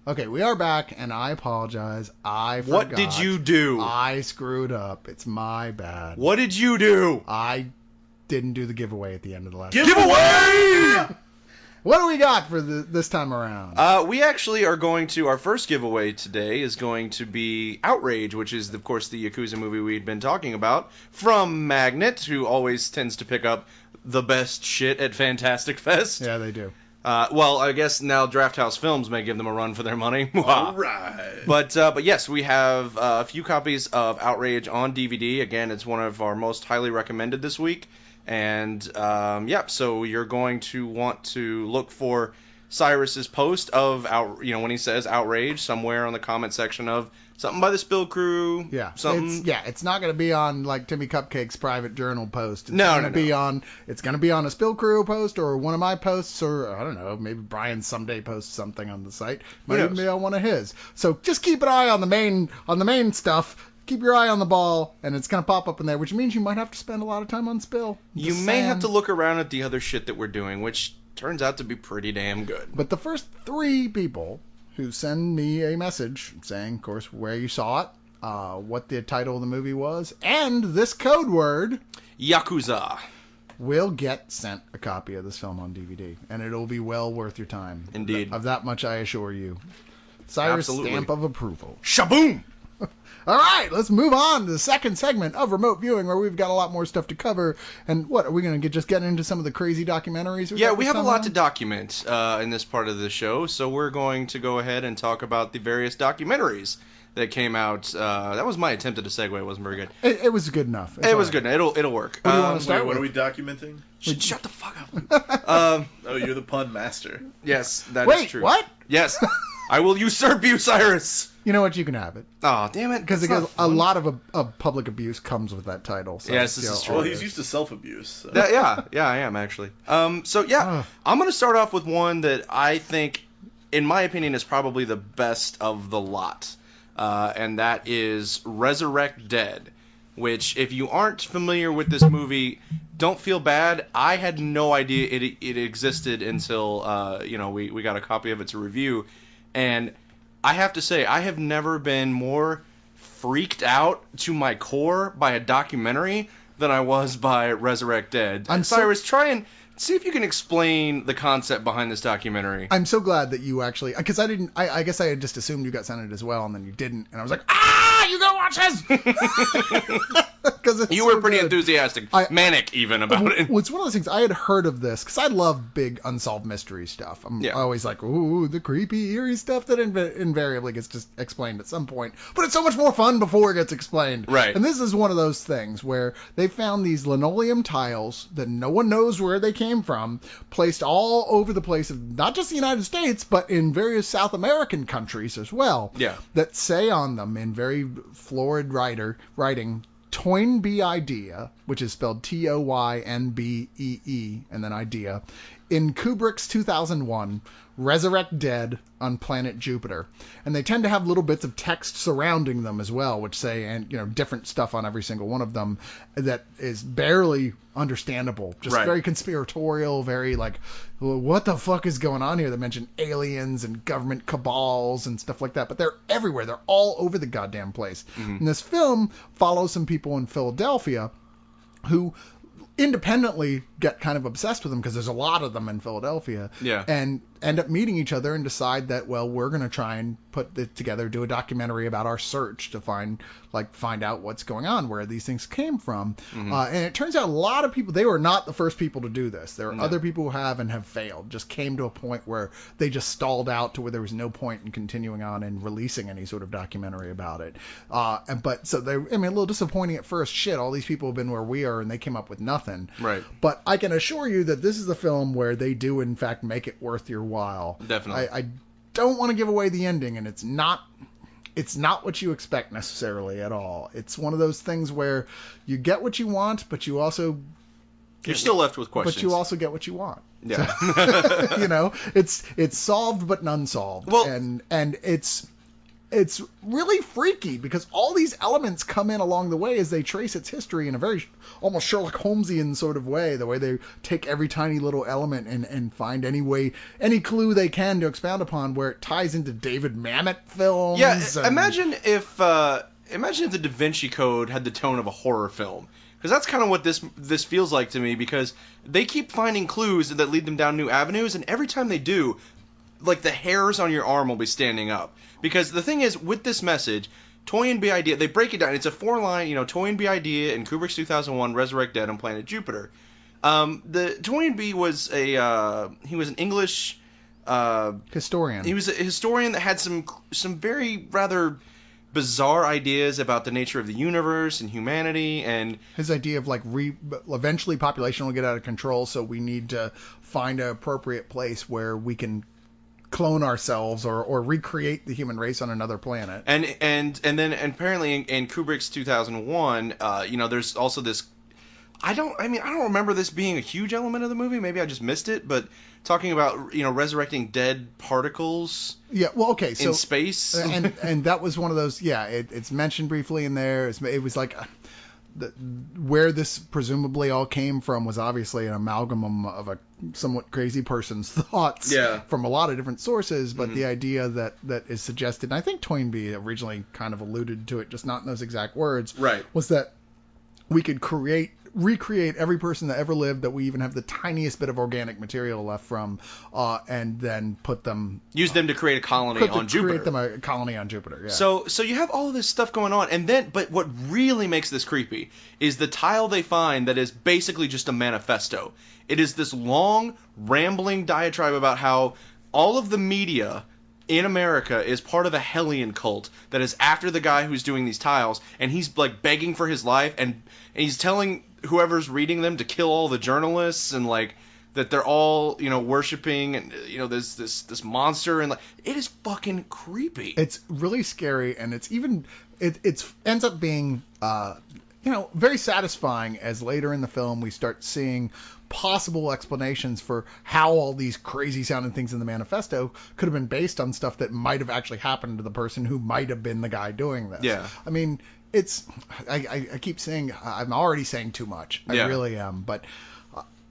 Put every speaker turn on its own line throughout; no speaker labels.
Okay, we are back, and I apologize. I forgot.
What did you do?
I screwed up. It's my bad.
What did you do?
I didn't do the giveaway at the end of the last
Giveaway!
What do we got for this time around?
We actually are going to, our first giveaway today is going to be Outrage, which is, of course, the Yakuza movie we'd been talking about, from Magnet, who always tends to pick up the best shit at Fantastic Fest.
Yeah, they do.
Well, I guess now Draft House Films may give them a run for their money.
All right.
But yes, we have a few copies of Outrage on DVD. Again, it's one of our most highly recommended this week. And, so you're going to want to look for Cyrus's post of, when he says Outrage, somewhere on the comment section of something by the Spill Crew.
Yeah.
Something.
It's not going to be on, like, Timmy Cupcake's private journal post. It's
No.
It's going to be on a Spill Crew post or one of my posts or, I don't know, maybe Brian someday posts something on the site. Might even be on one of his. So just keep an eye on the main stuff. Keep your eye on the ball, and it's going to pop up in there, which means you might have to spend a lot of time on Spill.
You may have to look around at the other shit that we're doing, which turns out to be pretty damn good.
But the first 3 people who send me a message saying, of course, where you saw it, what the title of the movie was, and this code word,
Yakuza,
will get sent a copy of this film on DVD, and it'll be well worth your time.
Indeed.
Of that much I assure you. Cyrus'
Absolutely.
stamp of approval.
Shaboom!
All right, let's move on to the second segment of Remote Viewing, where we've got a lot more stuff to cover. And what, are we going to just get into some of the crazy documentaries?
Yeah, we have a lot to document in this part of the show, so we're going to go ahead and talk about the various documentaries that came out. That was my attempt at a segue. It wasn't very good.
It was good enough.
It was good enough. It'll work.
What do you want to start
What are
with?
we documenting?
Shut the fuck up.
Oh, you're the pun master.
Yes, that is true.
Wait, what?
Yes. I will usurp you, Cyrus.
You know what? You can have it.
Oh, damn it.
Because a lot of public abuse comes with that title. So
Yes, this is true.
Well, he's used to self-abuse. So.
Yeah, I am, actually. I'm going to start off with one that I think, in my opinion, is probably the best of the lot. And that is Resurrect Dead, which, if you aren't familiar with this movie, don't feel bad. I had no idea it existed until, we got a copy of it to review. And I have to say, I have never been more freaked out to my core by a documentary than I was by Resurrect Dead. Cyrus, try and see if you can explain the concept behind this documentary.
I'm so glad that you actually, because I guess I had just assumed you got sent it as well, and then you didn't, and I was like, you go watch this! Because
you were pretty enthusiastic, manic even about it.
Well, it's one of those things, I had heard of this, because I love big unsolved mystery stuff. I'm always like, ooh, the creepy, eerie stuff that invariably gets just explained at some point. But it's so much more fun before it gets explained.
Right.
And this is one of those things where they found these linoleum tiles that no one knows where they came from, placed all over the place of not just the United States, but in various South American countries as well.
Yeah.
That say on them in very florid writing, Toynbee Idea, which is spelled Toynbee, and then Idea, in Kubrick's 2001 Resurrect Dead on Planet Jupiter. And they tend to have little bits of text surrounding them as well, which say, and different stuff on every single one of them that is barely understandable. Just very conspiratorial, very like, what the fuck is going on here? They mention aliens and government cabals and stuff like that, but they're everywhere. They're all over the goddamn place. Mm-hmm. And this film follows some people in Philadelphia who independently get kind of obsessed with them because there's a lot of them in Philadelphia.
Yeah.
And end up meeting each other and decide that, well, we're going to try and put it together, do a documentary about our search to find out what's going on, where these things came from. Mm-hmm. And it turns out a lot of people, they were not the first people to do this. There are other people who have and have failed, just came to a point where they just stalled out to where there was no point in continuing on and releasing any sort of documentary about it. But so a little disappointing at first. Shit, all these people have been where we are and they came up with nothing.
Right.
But I can assure you that this is a film where they do in fact make it worth your while.
Definitely.
I don't want to give away the ending, and it's not what you expect necessarily at all. It's one of those things where you get what you want, but you also
you're still left with questions.
But you also get what you want.
Yeah.
So, it's solved but unsolved.
Well,
and it's it's really freaky because all these elements come in along the way as they trace its history in a very almost Sherlock Holmesian sort of way, the way they take every tiny little element and find any clue they can to expound upon where it ties into David Mamet films.
Yeah, imagine if the Da Vinci Code had the tone of a horror film. Because that's kind of what this feels like to me, because they keep finding clues that lead them down new avenues, and every time they do, like, the hairs on your arm will be standing up. Because the thing is, with this message, Toynbee Idea, they break it down. It's a 4-line, Toynbee Idea in Kubrick's 2001 Resurrect Dead on Planet Jupiter. The Toynbee was he was an English
historian.
He was a historian that had some very rather bizarre ideas about the nature of the universe and humanity, and
his idea of eventually population will get out of control, so we need to find an appropriate place where we can clone ourselves or recreate the human race on another planet.
And then apparently in Kubrick's 2001, there's also this. I don't remember this being a huge element of the movie. Maybe I just missed it, but talking about resurrecting dead particles.
Yeah, well, okay, so
in space,
and that was one of those. Yeah, it's mentioned briefly in there. It was like where this presumably all came from was obviously an amalgam of a somewhat crazy person's thoughts from a lot of different sources, but the idea that is suggested, and I think Toynbee originally kind of alluded to it, just not in those exact words,
right,
was that we could recreate every person that ever lived that we even have the tiniest bit of organic material left from, and then
use them to create a colony on Jupiter.
Create them a colony on Jupiter. Yeah.
So you have all of this stuff going on, but what really makes this creepy is the tile they find that is basically just a manifesto. It is this long, rambling diatribe about how all of the media in America is part of a Hellion cult that is after the guy who's doing these tiles, and he's like begging for his life, and he's telling whoever's reading them to kill all the journalists, and like that they're all worshiping, and there's this monster, and like it is fucking creepy.
It's really scary, and it's ends up being very satisfying as later in the film we start seeing possible explanations for how all these crazy sounding things in the manifesto could have been based on stuff that might have actually happened to the person who might have been the guy doing this.
Yeah.
I mean, I keep saying I'm already saying too much. I really am, but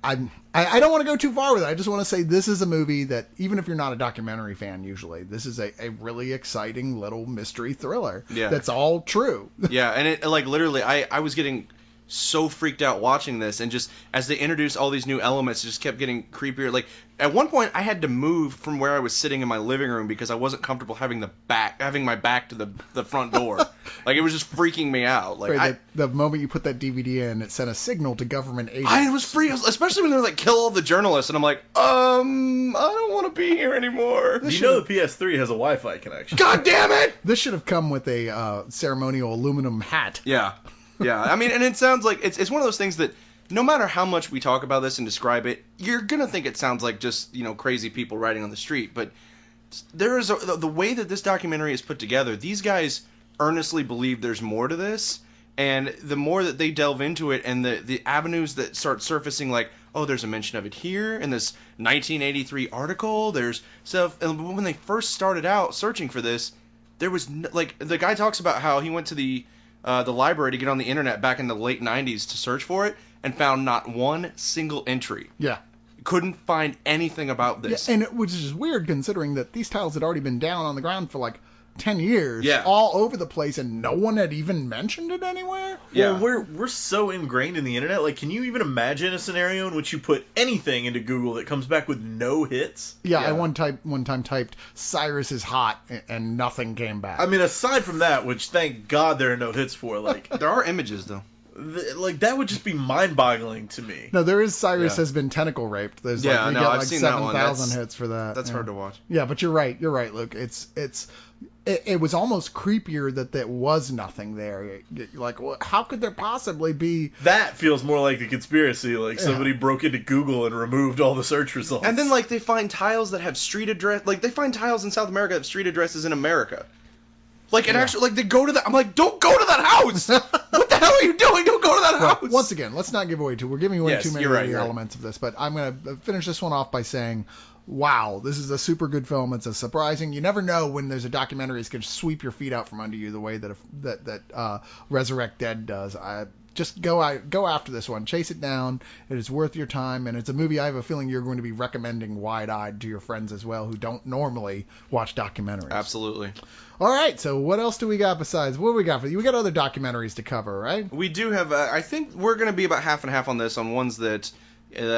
I don't want to go too far with it. I just want to say this is a movie that, even if you're not a documentary fan usually, this is a really exciting little mystery thriller that's all true.
Yeah, and it literally I was getting so freaked out watching this, and just as they introduced all these new elements, it just kept getting creepier. Like at one point I had to move from where I was sitting in my living room because I wasn't comfortable having my back to the front door. Like it was just freaking me out. Like
right, the moment you put that DVD in, it sent a signal to government agents.
I was free, especially when they were like kill all the journalists, and I'm like, I don't want to be here anymore.
The PS3 has a Wi-Fi connection.
God damn it!
This should have come with a ceremonial aluminum hat.
Yeah. Yeah, I mean, and it sounds like it's one of those things that no matter how much we talk about this and describe it, you're going to think it sounds like just, crazy people riding on the street. But there is the way that this documentary is put together, these guys earnestly believe there's more to this. And the more that they delve into it, and the avenues that start surfacing, like, oh, there's a mention of it here in this 1983 article, there's stuff. And when they first started out searching for this, there was, the guy talks about how he went to the library to get on the internet back in the late 90s to search for it, and found not one single entry.
Yeah.
Couldn't find anything about this.
Yeah, and which is weird considering that these tiles had already been down on the ground for like 10 years, all over the place, and no one had even mentioned it anywhere.
Yeah, well, we're so ingrained in the internet. Like, can you even imagine a scenario in which you put anything into Google that comes back with no hits?
Yeah, I one time typed Cyrus is hot, and nothing came back.
I mean, aside from that, which thank God there are no hits for, like
there are images though.
Like that would just be mind-boggling to me.
No, there is Cyrus has been tentacle raped. There's
I've seen
7,000 hits for that.
That's hard to watch.
Yeah, but you're right, Luke. It was almost creepier that there was nothing there. Like, how could there possibly be?
That feels more like a conspiracy. Like somebody broke into Google and removed all the search results.
And then they find tiles that have street address. Like they find tiles in South America that have street addresses in America. Like, and actually, they go to that. I'm like, don't go to that house. What the hell are you doing? Don't go to that house.
Once again, let's not give away we're giving away too many elements of this. But I'm going to finish this one off by saying, wow, this is a super good film. It's a surprising. You never know when there's a documentary that's going to sweep your feet out from under you the way that Resurrect Dead does. Just go after this one. Chase it down. It is worth your time, and it's a movie I have a feeling you're going to be recommending wide-eyed to your friends as well who don't normally watch documentaries.
Absolutely.
All right, so what else do we got besides what do we got for you? We got other documentaries to cover, right?
We do have. I think we're going to be about half and half on this, on ones that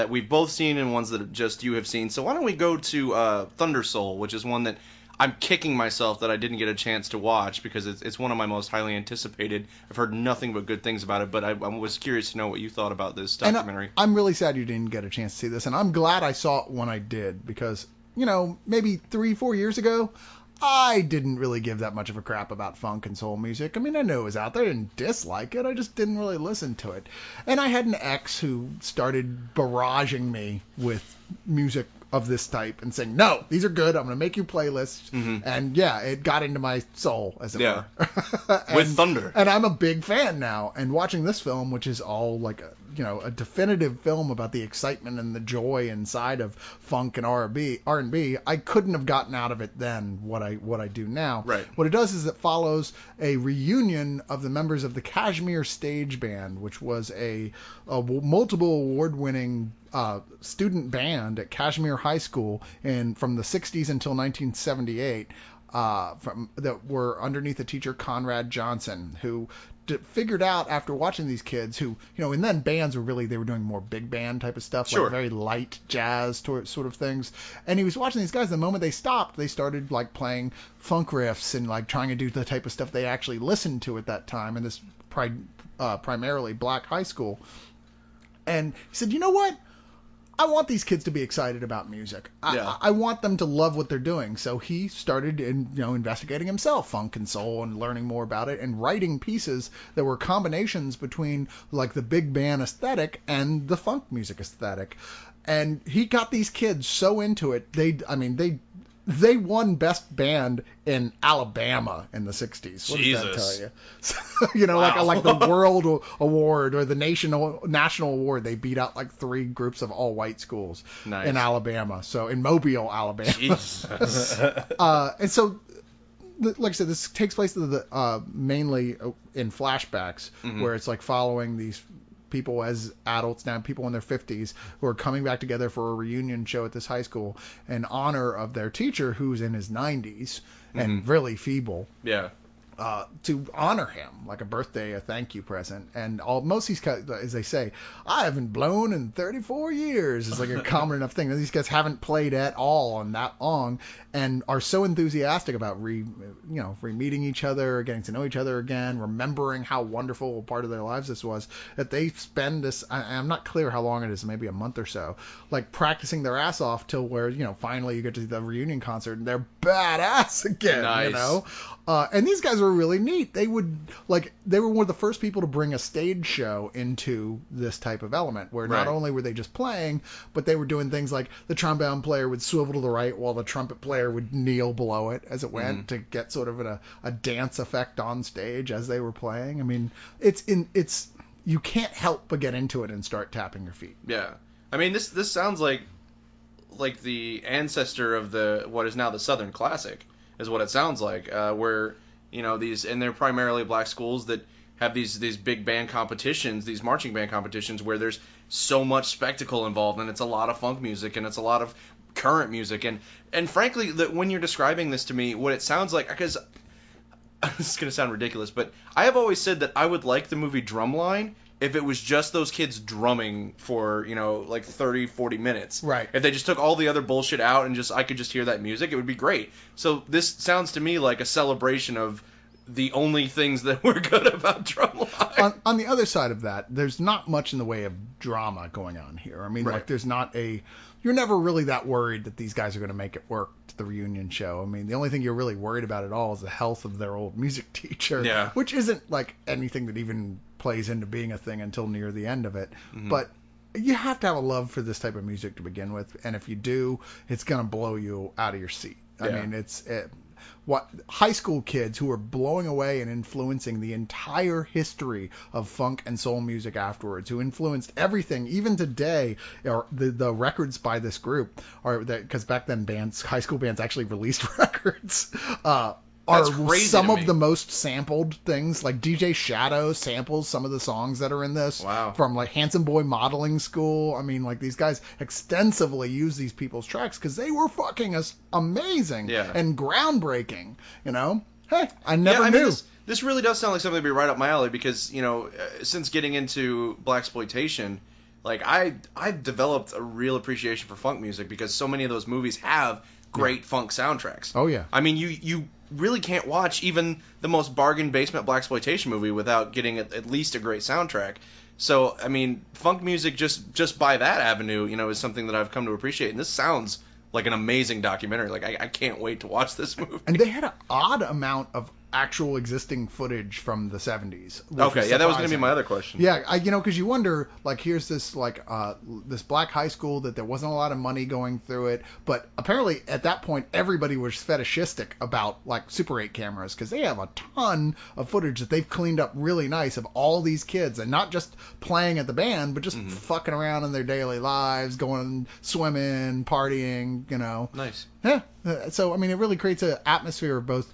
we've both seen and ones that just you have seen. So why don't we go to Thunder Soul, which is one that I'm kicking myself that I didn't get a chance to watch because it's one of my most highly anticipated. I've heard nothing but good things about it, but I was curious to know what you thought about this documentary.
And I'm really sad you didn't get a chance to see this, and I'm glad I saw it when I did because, maybe 3-4 years ago, I didn't really give that much of a crap about funk and soul music. I mean, I knew it was out there. I didn't dislike it. I just didn't really listen to it. And I had an ex who started barraging me with music of this type and saying, no, these are good. I'm going to make you playlists.
Mm-hmm.
And yeah, it got into my soul, as it were.
With Thunder.
And I'm a big fan now. And watching this film, which is all like a definitive film about the excitement and the joy inside of funk and R&B, I couldn't have gotten out of it then what I do now.
Right.
What it does is it follows a reunion of the members of the Kashmir Stage Band, which was a multiple award-winning student band at Kashmir High School from the 60s until 1978. That were underneath the teacher Conrad Johnson, who figured out after watching these kids who, and then bands were they were doing more big band type of stuff,
sure,
like very light jazz sort of things. And he was watching these guys. The moment they stopped, they started like playing funk riffs and like trying to do the type of stuff they actually listened to at that time in this primarily black high school. And he said, you know what? I want these kids to be excited about music. I want them to love what they're doing. So he started investigating himself, funk and soul, and learning more about it and writing pieces that were combinations between like the big band aesthetic and the funk music aesthetic. And he got these kids so into it. They won Best Band in Alabama in the 60s. What
Jesus.
does that tell you? So,
Wow.
like the World Award or the National Award, they beat out like 3 groups of all-white schools
Nice.
in Alabama. So in Mobile, Alabama.
Jesus.
And so, like I said, this takes place mainly in flashbacks,
Mm-hmm.
where it's like following these people as adults now, people in their 50s who are coming back together for a reunion show at this high school in honor of their teacher who's in his 90s and really feeble.
Yeah.
To honor him, like a birthday, a thank you present. And most of these guys, as they say, I haven't blown in 34 years. It's like a common enough thing. These guys haven't played at all in that long and are so enthusiastic about re-meeting each other, getting to know each other again, remembering how wonderful a part of their lives this was, that they spend this, I'm not clear how long it is, maybe a month or so, like practicing their ass off till where, finally you get to the reunion concert and they're badass again,
Nice.
And these guys were really neat. They were one of the first people to bring a stage show into this type of element, where not
Right.
only were they just playing, but they were doing things like the trombone player would swivel to the right while the trumpet player would kneel below it as it went to get sort of a dance effect on stage as they were playing. I mean, it's you can't help but get into it and start tapping your feet.
Yeah. I mean, this sounds like the ancestor of what is now the Southern Classic, is what it sounds like, where they're primarily black schools that have these big band competitions, these marching band competitions, where there's so much spectacle involved, and it's a lot of funk music and it's a lot of current music, and frankly, when you're describing this to me, what it sounds like, because this is gonna sound ridiculous, but I have always said that I would like the movie Drumline if it was just those kids drumming for, like 30, 40 minutes.
Right.
If they just took all the other bullshit out and I could just hear that music, it would be great. So this sounds to me like a celebration of the only things that were good about Drumline.
On the other side of that, there's not much in the way of drama going on here. I mean,
Right.
like, there's not you're never really that worried that these guys are going to make it work to the reunion show. I mean, the only thing you're really worried about at all is the health of their old music teacher,
Yeah.
which isn't like anything that even plays into being a thing until near the end of it.
Mm-hmm.
But you have to have a love for this type of music to begin with, and if you do, it's going to blow you out of your seat. I
Yeah.
mean, what high school kids who were blowing away and influencing the entire history of funk and soul music afterwards, who influenced everything, even today. Or the records by this group are that, because back then high school bands actually released records. Are some of the most sampled things. Like DJ Shadow samples some of the songs that are in this.
Wow.
From like Handsome Boy Modeling School. I mean, like these guys extensively use these people's tracks because they were fucking amazing and groundbreaking. You know, hey, I never knew.
This really does sound like something to be right up my alley because, you know, since getting into blaxploitation, like I've developed a real appreciation for funk music because so many of those movies have great funk soundtracks.
Oh yeah.
I mean, you really can't watch even the most bargain basement blaxploitation movie without getting at least a great soundtrack. So, I mean, funk music just by that avenue, you know, is something that I've come to appreciate. And this sounds like an amazing documentary. Like, I can't wait to watch this movie.
And they had an odd amount of actual existing footage from the 70s.
Okay, yeah, that was going to be my other question.
Yeah, you know, because you wonder, like, here's this, like, this black high school that there wasn't a lot of money going through it, but apparently at that point everybody was fetishistic about, like, Super 8 cameras, because they have a ton of footage that they've cleaned up really nice of all these kids, and not just playing at the band, but just fucking around in their daily lives, going swimming, partying, you know.
Nice.
Yeah, so, I mean, it really creates an atmosphere of both.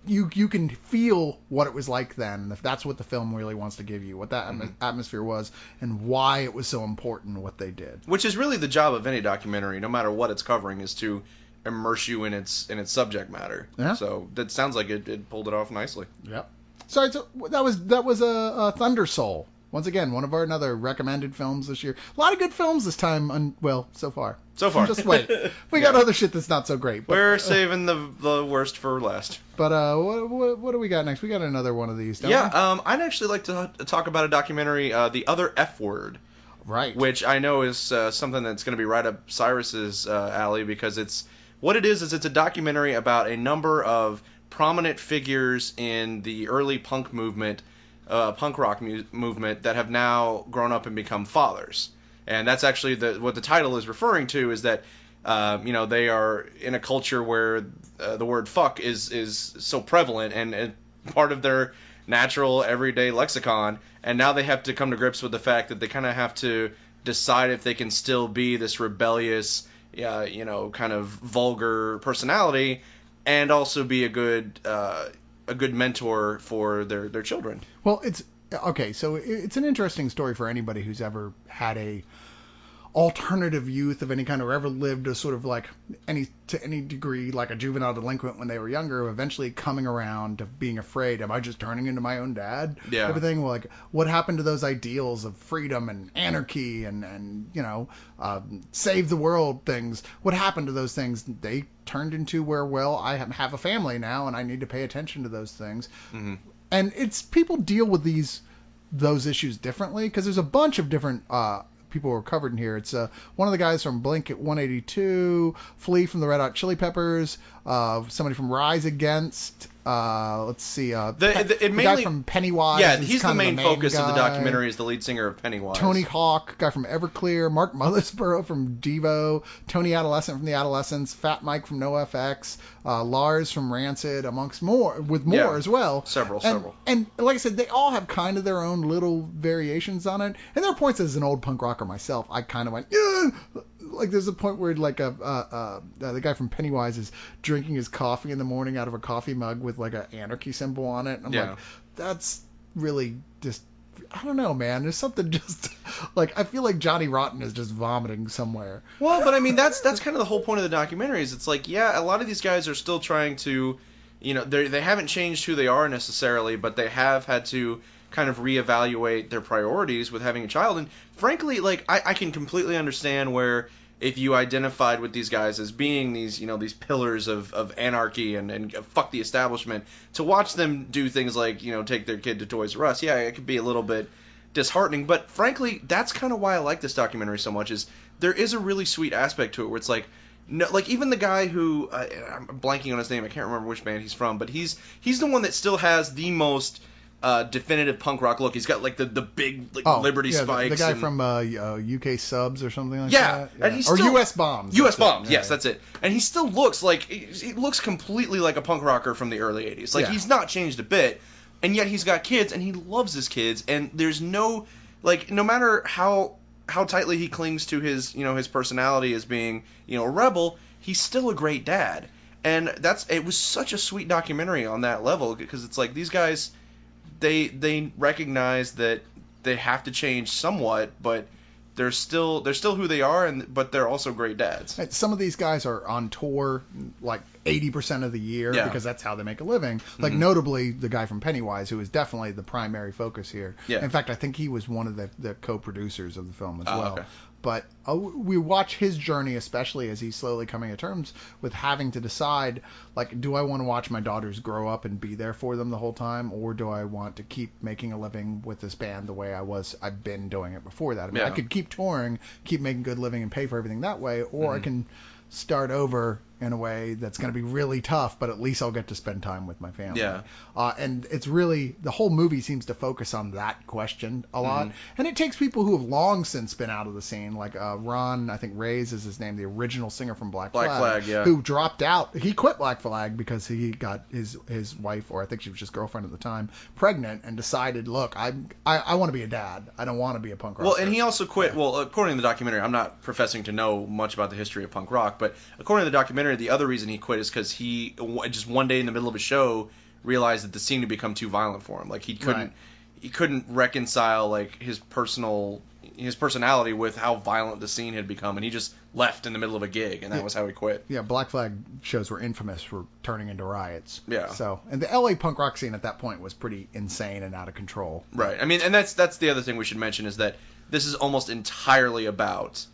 You can feel what it was like then, if that's what the film really wants to give you, what that atmosphere was, and why it was so important what they did.
Which is really the job of any documentary, no matter what it's covering, is to immerse you in its subject matter.
Yeah.
So that sounds like it pulled it off nicely.
Yep. So that was a Thunder Soul. Once again, one of our another recommended films this year. A lot of good films this time. Well, so far.
So far.
Just wait. We got other shit that's not so great. But,
we're saving the worst for last.
But what do we got next? We got another one of these, don't we?
I'd actually like to talk about a documentary, The Other F Word.
Right.
Which I know is something that's going to be right up Cyrus's alley, because it's a documentary about a number of prominent figures in the early punk movement, punk rock movement, that have now grown up and become fathers. And that's actually what the title is referring to, is that they are in a culture where the word fuck is so prevalent and part of their natural everyday lexicon, and now they have to come to grips with the fact that they kind of have to decide if they can still be this rebellious, kind of vulgar personality, and also be a good mentor for their children.
Well, it's okay. So it's an interesting story for anybody who's ever had a alternative youth of any kind, or ever lived a sort of like to any degree like a juvenile delinquent when they were younger, eventually coming around to being afraid, am I just turning into my own dad?
Yeah.
Everything, like, what happened to those ideals of freedom and anarchy and save the world things? What happened to those things? They turned into where, well, I have a family now and I need to pay attention to those things.
Mm-hmm.
And it's people deal with those issues differently, because there's a bunch of different people who are covered in here. It's one of the guys from Blink-182, Flea from the Red Hot Chili Peppers, somebody from Rise Against. Let's see. The guy from Pennywise.
Yeah, he's the main focus of the documentary, is the lead singer of Pennywise.
Tony Hawk, guy from Everclear, Mark Mothersbaugh from Devo, Tony Adolescent from the Adolescents, Fat Mike from NoFX, Lars from Rancid, amongst more, as well.
Several.
And like I said, they all have kind of their own little variations on it. And there are points, as an old punk rocker myself, I kind of went, yeah! Like, there's a point where, like, the guy from Pennywise is drinking his coffee in the morning out of a coffee mug with, like, an anarchy symbol on it. And I'm like, that's really just, I don't know, man. There's something just, like, I feel like Johnny Rotten is just vomiting somewhere.
Well, but I mean, that's kind of the whole point of the documentary, is it's like, yeah, a lot of these guys are still trying to, they haven't changed who they are necessarily, but they have had to kind of reevaluate their priorities with having a child. And frankly, like, I can completely understand where, if you identified with these guys as being these, these pillars of anarchy and fuck the establishment, to watch them do things like, take their kid to Toys R Us, yeah, it could be a little bit disheartening. But frankly, that's kind of why I like this documentary so much, is there is a really sweet aspect to it where it's like, no, like, even the guy who, I'm blanking on his name, I can't remember which band he's from, but he's the one that still has the most definitive punk rock look. He's got like the big Liberty spikes.
The guy from UK Subs or something like
yeah,
that.
And he's
or
still,
US Bombs.
US Bombs, yes, that's it. And he still looks like he looks completely like a punk rocker from the early 80s. Like he's not changed a bit, and yet he's got kids and he loves his kids, and there's no matter how tightly he clings to his his personality as being a rebel, he's still a great dad. And it was such a sweet documentary on that level, because it's like these guys, they recognize that they have to change somewhat, but they're still who they are, but they're also great dads.
Some of these guys are on tour like 80% of the year because that's how they make a living. Like notably the guy from Pennywise, who is definitely the primary focus here.
Yeah.
In fact, I think he was one of the co-producers of the film as well.
Okay.
But we watch his journey, especially as he's slowly coming to terms with having to decide, like, do I want to watch my daughters grow up and be there for them the whole time, or do I want to keep making a living with this band the way I've been doing it before that? I mean, I could keep touring, keep making good living and pay for everything that way, or I can start over in a way that's going to be really tough, but at least I'll get to spend time with my family.
Yeah.
And it's really, the whole movie seems to focus on that question a lot. And it takes people who have long since been out of the scene, like Ron, I think Reyes is his name, the original singer from Black Flag, who dropped out. He quit Black Flag because he got his wife, or I think she was just girlfriend at the time, pregnant, and decided, look, I want to be a dad. I don't want to be a punk rocker.
Well, and he also quit, well, according to the documentary, I'm not professing to know much about the history of punk rock, but according to the documentary, the other reason he quit is because he just one day in the middle of a show realized that the scene had become too violent for him. Like he couldn't reconcile like his personality with how violent the scene had become, and he just left in the middle of a gig, and that was how he quit.
Yeah, Black Flag shows were infamous for turning into riots.
Yeah.
So, and the LA punk rock scene at that point was pretty insane and out of control.
Right. I mean, and that's the other thing we should mention is that this is almost entirely about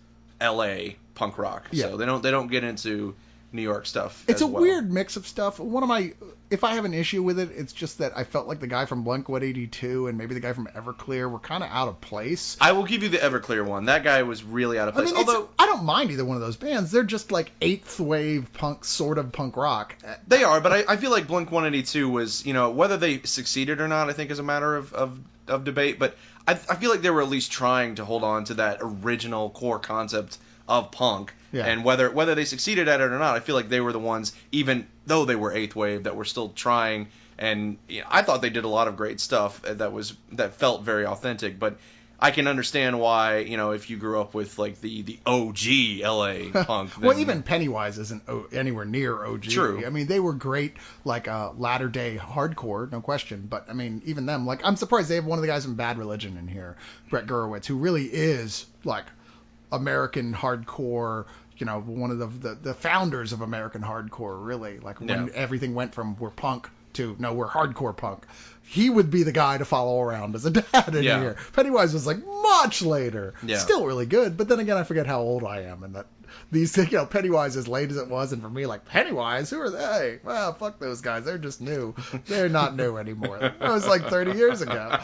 LA punk rock.
Yeah.
So they don't get into New York stuff.
It's
as
a
well.
weird mix of stuff. If I have an issue with it, it's just that I felt like the guy from Blink-182 and maybe the guy from Everclear were kind of out of place.
I will give you the Everclear one. That guy was really out of place.
I mean, I don't mind either one of those bands. They're just like eighth wave punk, sort of punk rock.
They are, but I feel like Blink-182 was, whether they succeeded or not, I think is a matter of debate. But I feel like they were at least trying to hold on to that original core concept of punk. Yeah. And whether they succeeded at it or not, I feel like they were the ones, even though they were eighth wave, that were still trying. And I thought they did a lot of great stuff that felt very authentic. But I can understand why, if you grew up with like the OG LA punk.
Well, even Pennywise isn't anywhere near OG.
True.
I mean, they were great, like latter day hardcore, no question. But I mean, even them, like, I'm surprised they have one of the guys from Bad Religion in here, Brett Gurewitz, who really is like American hardcore. One of the founders of American hardcore, really. Like when everything went from we're punk to no, we're hardcore punk. He would be the guy to follow around as a dad in here. Pennywise was like much later.
Yeah.
Still really good, but then again, I forget how old I am, and that these things, Pennywise, as late as it was, and for me, like, Pennywise, who are they? Well, fuck those guys. They're just new. They're not new anymore. That was like 30 years ago.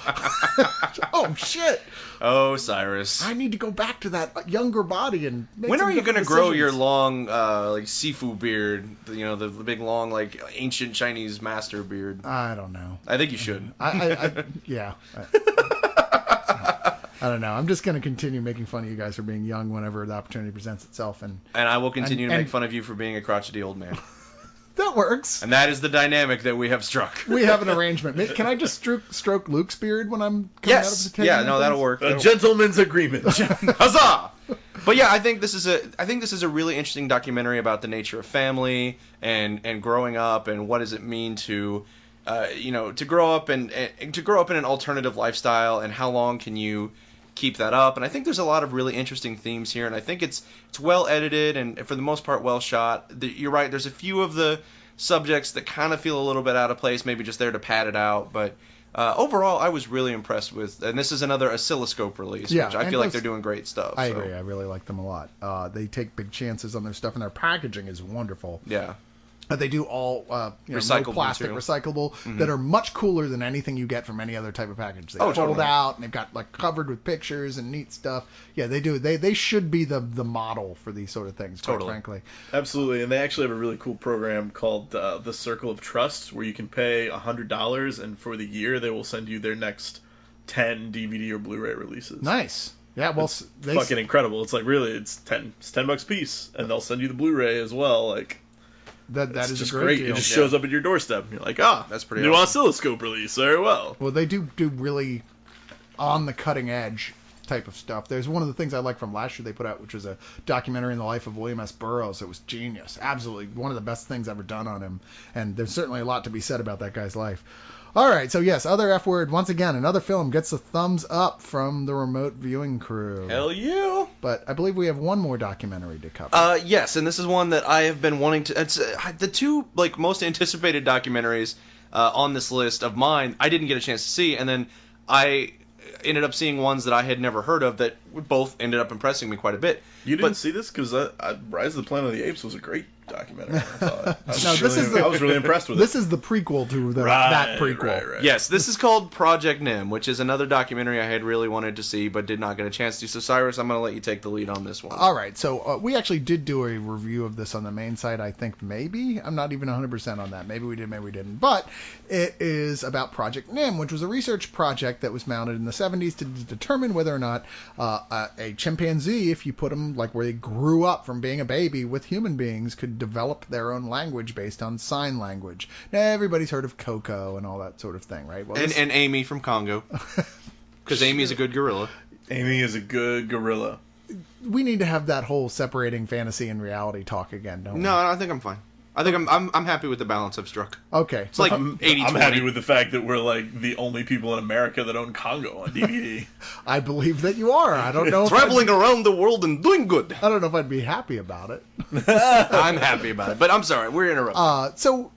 Oh, shit.
Oh, Cyrus.
I need to go back to that younger body and make
When
some
are you going to
different
grow your
decisions.
long, like, Sifu beard? The big, long, like, ancient Chinese master beard?
I don't know.
I think you should.
Yeah. I don't know. I'm just going to continue making fun of you guys for being young whenever the opportunity presents itself. And
I will continue to make fun of you for being a crotchety old man.
That works.
And that is the dynamic that we have struck.
We have an arrangement. Can I just stroke Luke's beard when I'm coming out of the
Yeah, no, that'll work.
A gentleman's agreement.
Huzzah! But yeah, I think this is a really interesting documentary about the nature of family and growing up and what does it mean to to grow up and to grow up in an alternative lifestyle, and how long can you keep that up. And I think there's a lot of really interesting themes here, and I think it's well edited and for the most part well shot. You're right, there's a few of the subjects that kind of feel a little bit out of place, maybe just there to pad it out, but overall I was really impressed with, and this is another Oscilloscope release, which I feel like they're doing great stuff.
I agree, I really like them a lot. They take big chances on their stuff, and their packaging is wonderful.
Yeah.
They do all
Recyclable
no plastic,
material.
recyclable, that are much cooler than anything you get from any other type of package. They fold
totally.
out, and they've got like covered with pictures and neat stuff. Yeah, they do. They should be the model for these sort of things, quite
Totally.
frankly.
Absolutely, and they actually have a really cool program called the Circle of Trust, where you can pay $100, and for the year they will send you their next 10 DVD or Blu-ray releases.
Nice. Yeah, well, they
Fucking incredible. It's like really, it's $10 a piece, and they'll send you the Blu-ray as well. Like
that
it's
is
just
a great
It
deal.
just shows up at your doorstep, and you're like,
That's pretty
new
awesome.
oscilloscope release. Very well.
Well, they do really on the cutting edge type of stuff. There's one of the things I like from last year they put out, which was a documentary in the life of William S. Burroughs. It was genius. Absolutely one of the best things ever done on him. And there's certainly a lot to be said about that guy's life. All right, so yes, other F word. Once again, another film gets a thumbs up from the remote viewing crew.
Hell yeah.
But I believe we have one more documentary to cover.
Yes, and this is one that I have been wanting to. It's the two most anticipated documentaries on this list of mine. I didn't get a chance to see, and then I ended up seeing ones that I had never heard of that both ended up impressing me quite a bit.
You didn't see this because Rise of the Planet of the Apes was a great documentary. I thought.
I
was really impressed with it.
This is the prequel to that prequel.
Right.
Yes, this is called Project Nim, which is another documentary I had really wanted to see but did not get a chance to. So Cyrus, I'm going to let you take the lead on this one.
All right, so we actually did do a review of this on the main site, I think maybe. I'm not even 100% on that. Maybe we did, maybe we didn't. But it is about Project Nim, which was a research project that was mounted in the 70s to determine whether or not a chimpanzee, if you put them like where they grew up from being a baby with human beings, could develop their own language based on sign language. Now, everybody's heard of Coco and all that sort of thing, right? Well,
And Amy from Congo, because Amy's a good gorilla.
Amy is a good gorilla.
we need to have that whole separating fantasy and reality talk again, don't we?
No, I think I'm fine. I think I'm happy with the balance I've struck.
Okay.
It's like 80-20.
I'm happy with the fact that we're like the only people in America that own Congo on DVD.
I believe that you are. I don't know.
Traveling around the world and doing good.
I don't know if I'd be happy about it.
I'm happy about it, but I'm sorry, we're interrupting.
So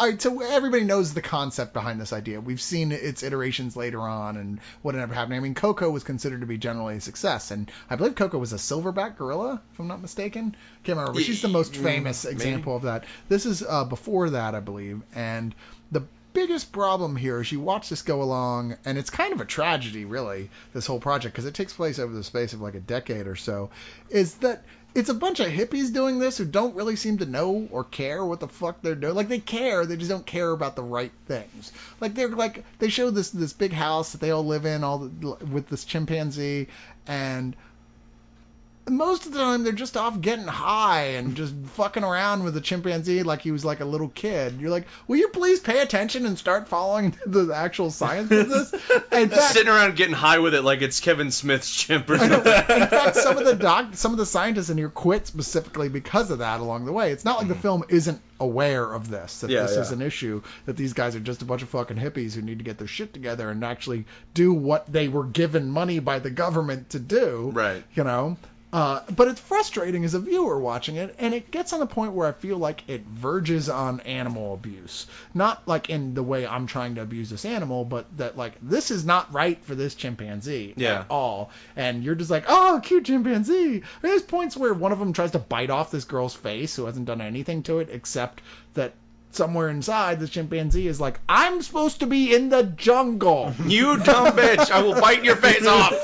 everybody knows the concept behind this idea. We've seen its iterations later on and what ended up happening. I mean, Coco was considered to be generally a success, and I believe Coco was a silverback gorilla, if I'm not mistaken. Can't remember. But she's the most famous example of that. This is before that, I believe, and the biggest problem here is you watch this go along, and it's kind of a tragedy, really, this whole project, because it takes place over the space of like a decade or so, is that it's a bunch of hippies doing this who don't really seem to know or care what the fuck they're doing. Like, they care, they just don't care about the right things. Like, they show this big house that they all live in with this chimpanzee, and most of the time they're just off getting high and just fucking around with the chimpanzee like he was like a little kid. You're like, will you please pay attention and start following the actual science of this? In fact,
Sitting around getting high with it like it's Kevin Smith's chimp or
I know.
something.
In fact, some of the scientists in here quit specifically because of that along the way. It's not like the film isn't aware of this, that this is an issue, that these guys are just a bunch of fucking hippies who need to get their shit together and actually do what they were given money by the government to do.
Right.
You know? But it's frustrating as a viewer watching it, and it gets on the point where I feel like it verges on animal abuse. Not like in the way I'm trying to abuse this animal, but that like this is not right for this chimpanzee at all. And you're just like, oh, cute chimpanzee. There's points where one of them tries to bite off this girl's face who hasn't done anything to it except that somewhere inside the chimpanzee is like, I'm supposed to be in the jungle.
You dumb bitch! I will bite your face off.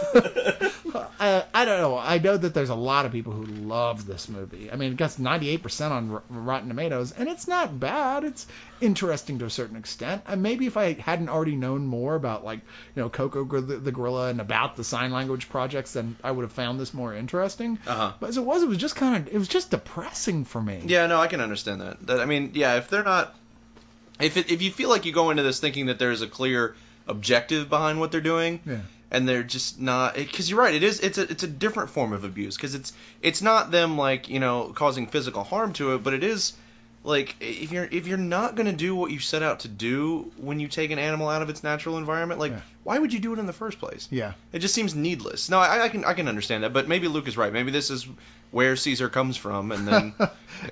I don't know. I know that there's a lot of people who love this movie. I mean, it gets 98% on Rotten Tomatoes, and it's not bad. It's interesting to a certain extent. And maybe if I hadn't already known more about, like, you know, Coco the gorilla and about the sign language projects, then I would have found this more interesting. But as it was just depressing for me.
Yeah, no, I can understand that. I mean, yeah, if they're not, if you feel like you go into this thinking that there's a clear objective behind what they're doing, and they're just not, because you're right, it's a different form of abuse, because it's not them, like, you know, causing physical harm to it, but it is like, if you're not going to do what you set out to do when you take an animal out of its natural environment, like, why would you do it in the first place?
Yeah.
It just seems needless. No, I can understand that, but maybe Luke is right. Maybe this is where Caesar comes from, and then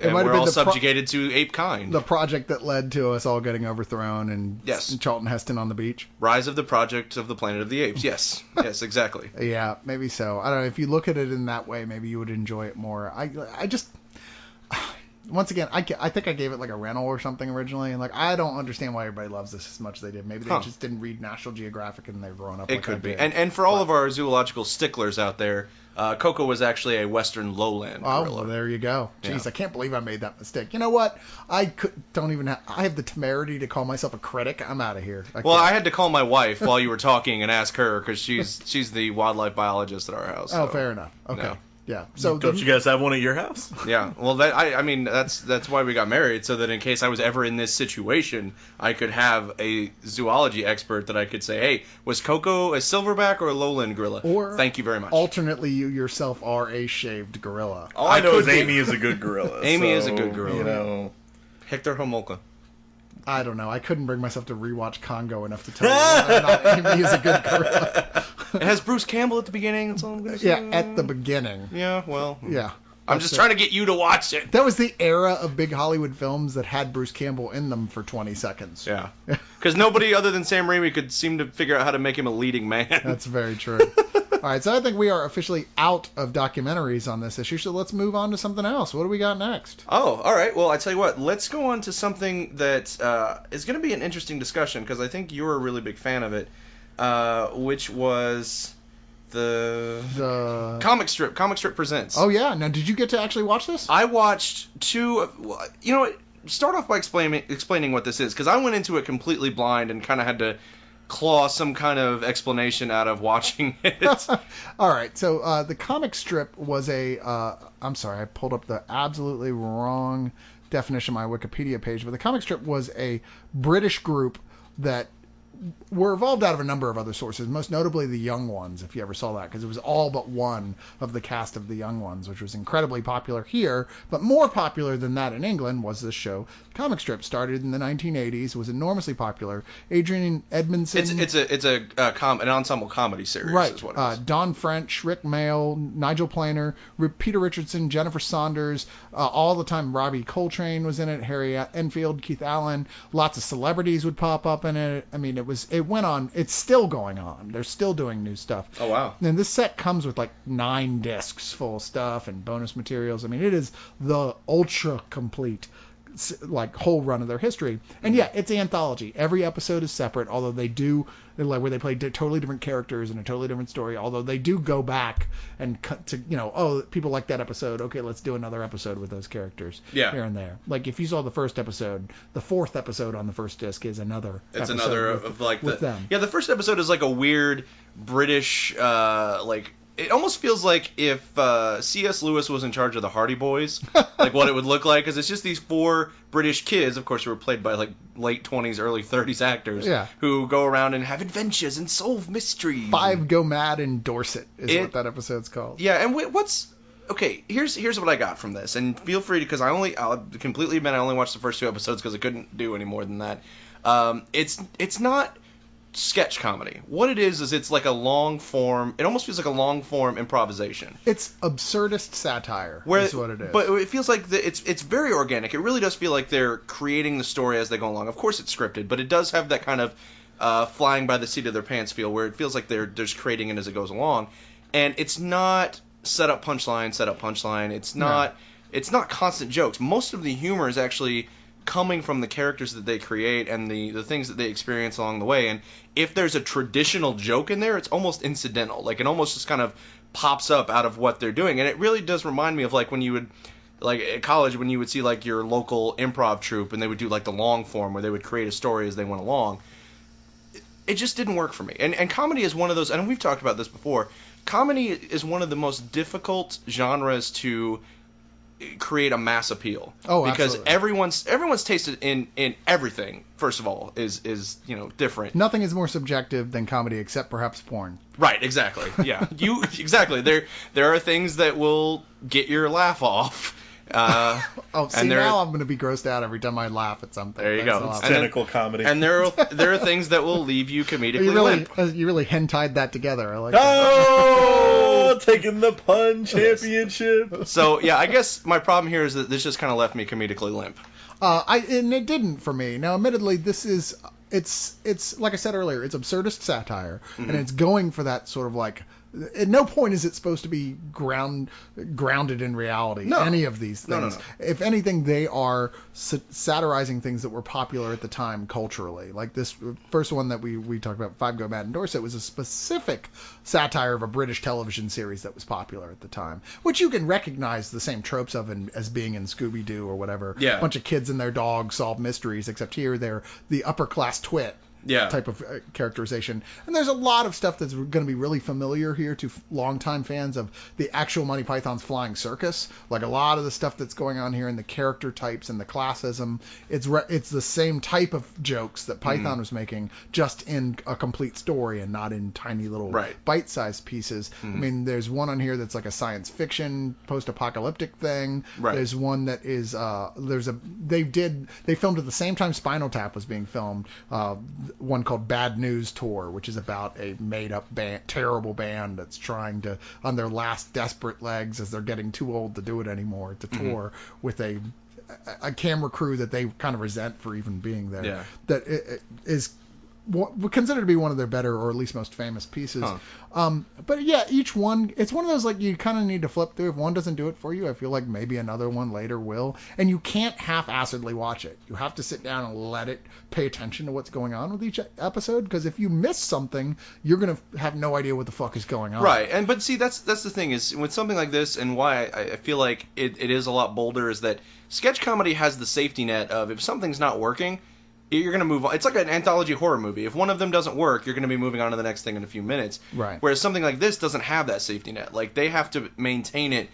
and we're all subjugated to ape kind.
The project that led to us all getting overthrown and Charlton Heston on the beach.
Rise of the Project of the Planet of the Apes. Yes. Yes, exactly.
Yeah, maybe so. I don't know. If you look at it in that way, maybe you would enjoy it more. I just... once again, I think I gave it like a rental or something originally, and like I don't understand why everybody loves this as much as they did. Maybe they just didn't read National Geographic and they're growing up.
It
like
could
I
be.
did.
And for all of our zoological sticklers out there, Coco was actually a western lowland gorilla.
Oh, well, there you go. Jeez,
Yeah.
I can't believe I made that mistake. You know what? I have the temerity to call myself a critic. I'm out of here.
Well, I had to call my wife while you were talking and ask her because she's the wildlife biologist at our house.
Oh,
so,
fair enough. Okay.
no.
Yeah. So
Don't you guys have one at your house?
Yeah. Well, I mean that's why we got married, so that in case I was ever in this situation, I could have a zoology expert that I could say, hey, was Coco a silverback or a lowland gorilla?
Or
thank you very much.
alternately, you yourself are a shaved gorilla.
All I know is
could be.
Amy is a good gorilla.
Amy is a
so,
good gorilla.
You know.
Hector Homolka.
I don't know. I couldn't bring myself to rewatch Congo enough to tell you whether or not Amy is a good gorilla.
It has Bruce Campbell at the beginning. That's all I'm gonna say.
Yeah, at the beginning.
Yeah. Well.
Yeah.
I'm just trying to get you to watch it.
That was the era of big Hollywood films that had Bruce Campbell in them for 20 seconds.
Yeah. Because nobody other than Sam Raimi could seem to figure out how to make him a leading man.
That's very true. All right, so I think we are officially out of documentaries on this issue, so let's move on to something else. What do we got next?
Oh, all right. Well, I tell you what. Let's go on to something that is going to be an interesting discussion because I think you're a really big fan of it, which was the comic strip. Comic Strip Presents.
Oh, yeah. Now, did you get to actually watch this?
I watched two. You know what? Start off by explaining what this is because I went into it completely blind and kind of had to claw some kind of explanation out of watching it.
All right, so the comic strip was I'm sorry, I pulled up the absolutely wrong definition on my Wikipedia page, but the comic strip was a British group that were evolved out of a number of other sources, most notably the Young Ones, if you ever saw that, because it was all but one of the cast of the Young Ones, which was incredibly popular here, but more popular than that in England was this show. Comic Strip started in the 1980s, was enormously popular. Adrian Edmondson.
It's an ensemble comedy series,
right?
Is what it is.
Don French, Rick Mail, Nigel Planer, Peter Richardson, Jennifer Saunders, all the time. Robbie Coltrane was in it. Harry Enfield, Keith Allen. Lots of celebrities would pop up in it. I mean, it went on. It's still going on. They're still doing new stuff.
Oh wow!
And this set comes with like 9 discs full of stuff and bonus materials. I mean, it is the ultra complete like whole run of their history. And yeah, it's an anthology. Every episode is separate, although they do like where they play totally different characters and a totally different story. Although they do go back and cut to people like that episode. Okay, let's do another episode with those characters here and there. Like if you saw the first episode, the 4th episode on the first disc is another.
It's
episode
another
with,
of like
with them.
Yeah, the first episode is like a weird British like. It almost feels like if C.S. Lewis was in charge of the Hardy Boys, like what it would look like, because it's just these 4 British kids, of course, who were played by like late 20s, early 30s actors, who go around and have adventures and solve mysteries.
5 Go Mad in Dorset is what that episode's called.
Yeah, and okay, here's what I got from this, and feel free to, because I'll completely admit I only watched the first 2 episodes because I couldn't do any more than that. It's not sketch comedy. What it is it's like a long form. It almost feels like a long form improvisation.
It's absurdist satire. Is what it is.
But it feels like it's very organic. It really does feel like they're creating the story as they go along. Of course, it's scripted, but it does have that kind of flying by the seat of their pants feel, where it feels like they're just creating it as it goes along. And it's not set up punchline. It's not constant jokes. Most of the humor is actually coming from the characters that they create and the things that they experience along the way. And if there's a traditional joke in there, it's almost incidental. Like it almost just kind of pops up out of what they're doing. And it really does remind me of like when you would, like at college, when you would see like your local improv troupe and they would do like the long form where they would create a story as they went along. It just didn't work for me. And comedy is one of those, and we've talked about this before, comedy is one of the most difficult genres to create a mass appeal.
Oh,
because
absolutely.
everyone's taste in everything, first of all, is different.
Nothing is more subjective than comedy except perhaps porn.
Right, exactly. Yeah. Exactly. There are things that will get your laugh off.
Now I'm going to be grossed out every time I laugh at something.
There you go.
It's cynical comedy.
And there are things that will leave you comedically limp.
You really hentai that together. I like
that. Taking the pun championship.
So, yeah, I guess my problem here is that this just kind of left me comedically limp.
And it didn't for me. Now, admittedly, this is... It's like I said earlier, it's absurdist satire, and it's going for that sort of like at no point is it supposed to be grounded in reality.
No.
Any of these things.
No.
If anything, they are satirizing things that were popular at the time culturally. Like this first one that we talked about, Five Go Mad in Dorset, was a specific satire of a British television series that was popular at the time, which you can recognize the same tropes of as being in Scooby-Doo or whatever.
Yeah.
A bunch of kids and their dogs solve mysteries, except here they're the upper class twit.
Yeah.
Type of characterization. And there's a lot of stuff that's going to be really familiar here to longtime fans of the actual Monty Python's Flying Circus. Like a lot of the stuff that's going on here in the character types and the classism, it's the same type of jokes that Python was making, just in a complete story and not in tiny little bite-sized pieces. I mean, there's one on here that's like a science fiction post-apocalyptic thing.
Right.
There's one that is they filmed at the same time Spinal Tap was being filmed. One called Bad News Tour, which is about a made-up terrible band that's trying to, on their last desperate legs as they're getting too old to do it anymore, to tour with a camera crew that they kind of resent for even being there.
Yeah.
That it is considered to be one of their better or at least most famous pieces. But yeah, each one, it's one of those like you kind of need to flip through. If one doesn't do it for you, I feel like maybe another one later will. And you can't half-assedly watch it. You have to sit down and let it pay attention to what's going on with each episode, because if you miss something, you're going to have no idea what the fuck is going on.
Right. But see, that's the thing is with something like this, and why I feel like it is a lot bolder, is that sketch comedy has the safety net of if something's not working, you're going to move on. It's like an anthology horror movie. If one of them doesn't work, you're going to be moving on to the next thing in a few minutes.
Right.
Whereas something like this doesn't have that safety net. Like, they have to maintain it,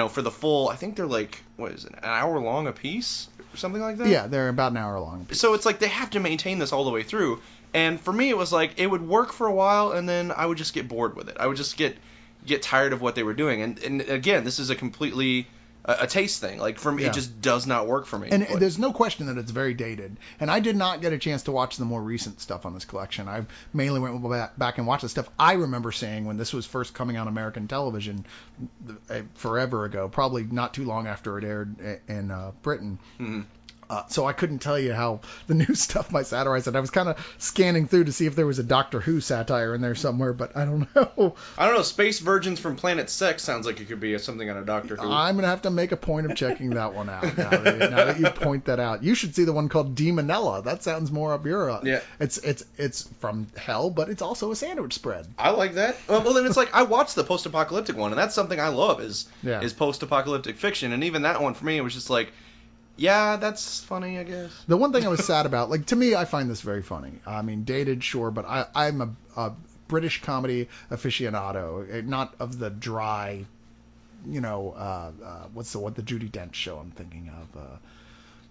for the full, I think they're like, what is it, an hour long a piece? Or something like that?
Yeah, they're about an hour long.
So it's like they have to maintain this all the way through. And for me, it was like, it would work for a while, and then I would just get bored with it. I would just get tired of what they were doing. And again, this is a completely... a taste thing. Like, for me, it just does not work for me.
And there's no question that it's very dated. And I did not get a chance to watch the more recent stuff on this collection. I mainly went back and watched the stuff I remember seeing when this was first coming on American television forever ago, probably not too long after it aired in Britain. Mm-hmm. So I couldn't tell you how the new stuff might satirize it. I was kind of scanning through to see if there was a Doctor Who satire in there somewhere, but I don't know.
I don't know. Space Virgins from Planet Sex sounds like it could be something on a Doctor Who.
I'm going to have to make a point of checking that one out now that you point that out. You should see the one called Demonella. That sounds more up your...
Yeah.
It's from hell, but it's also a sandwich spread.
I like that. Well, then it's like I watched the post-apocalyptic one, and that's something I love is post-apocalyptic fiction. And even that one, for me, it was just like... Yeah, that's funny, I guess.
The one thing I was sad about, like, to me, I find this very funny. I mean, dated, sure, but I'm a British comedy aficionado, not of the dry, what's the Judi Dench show I'm thinking of?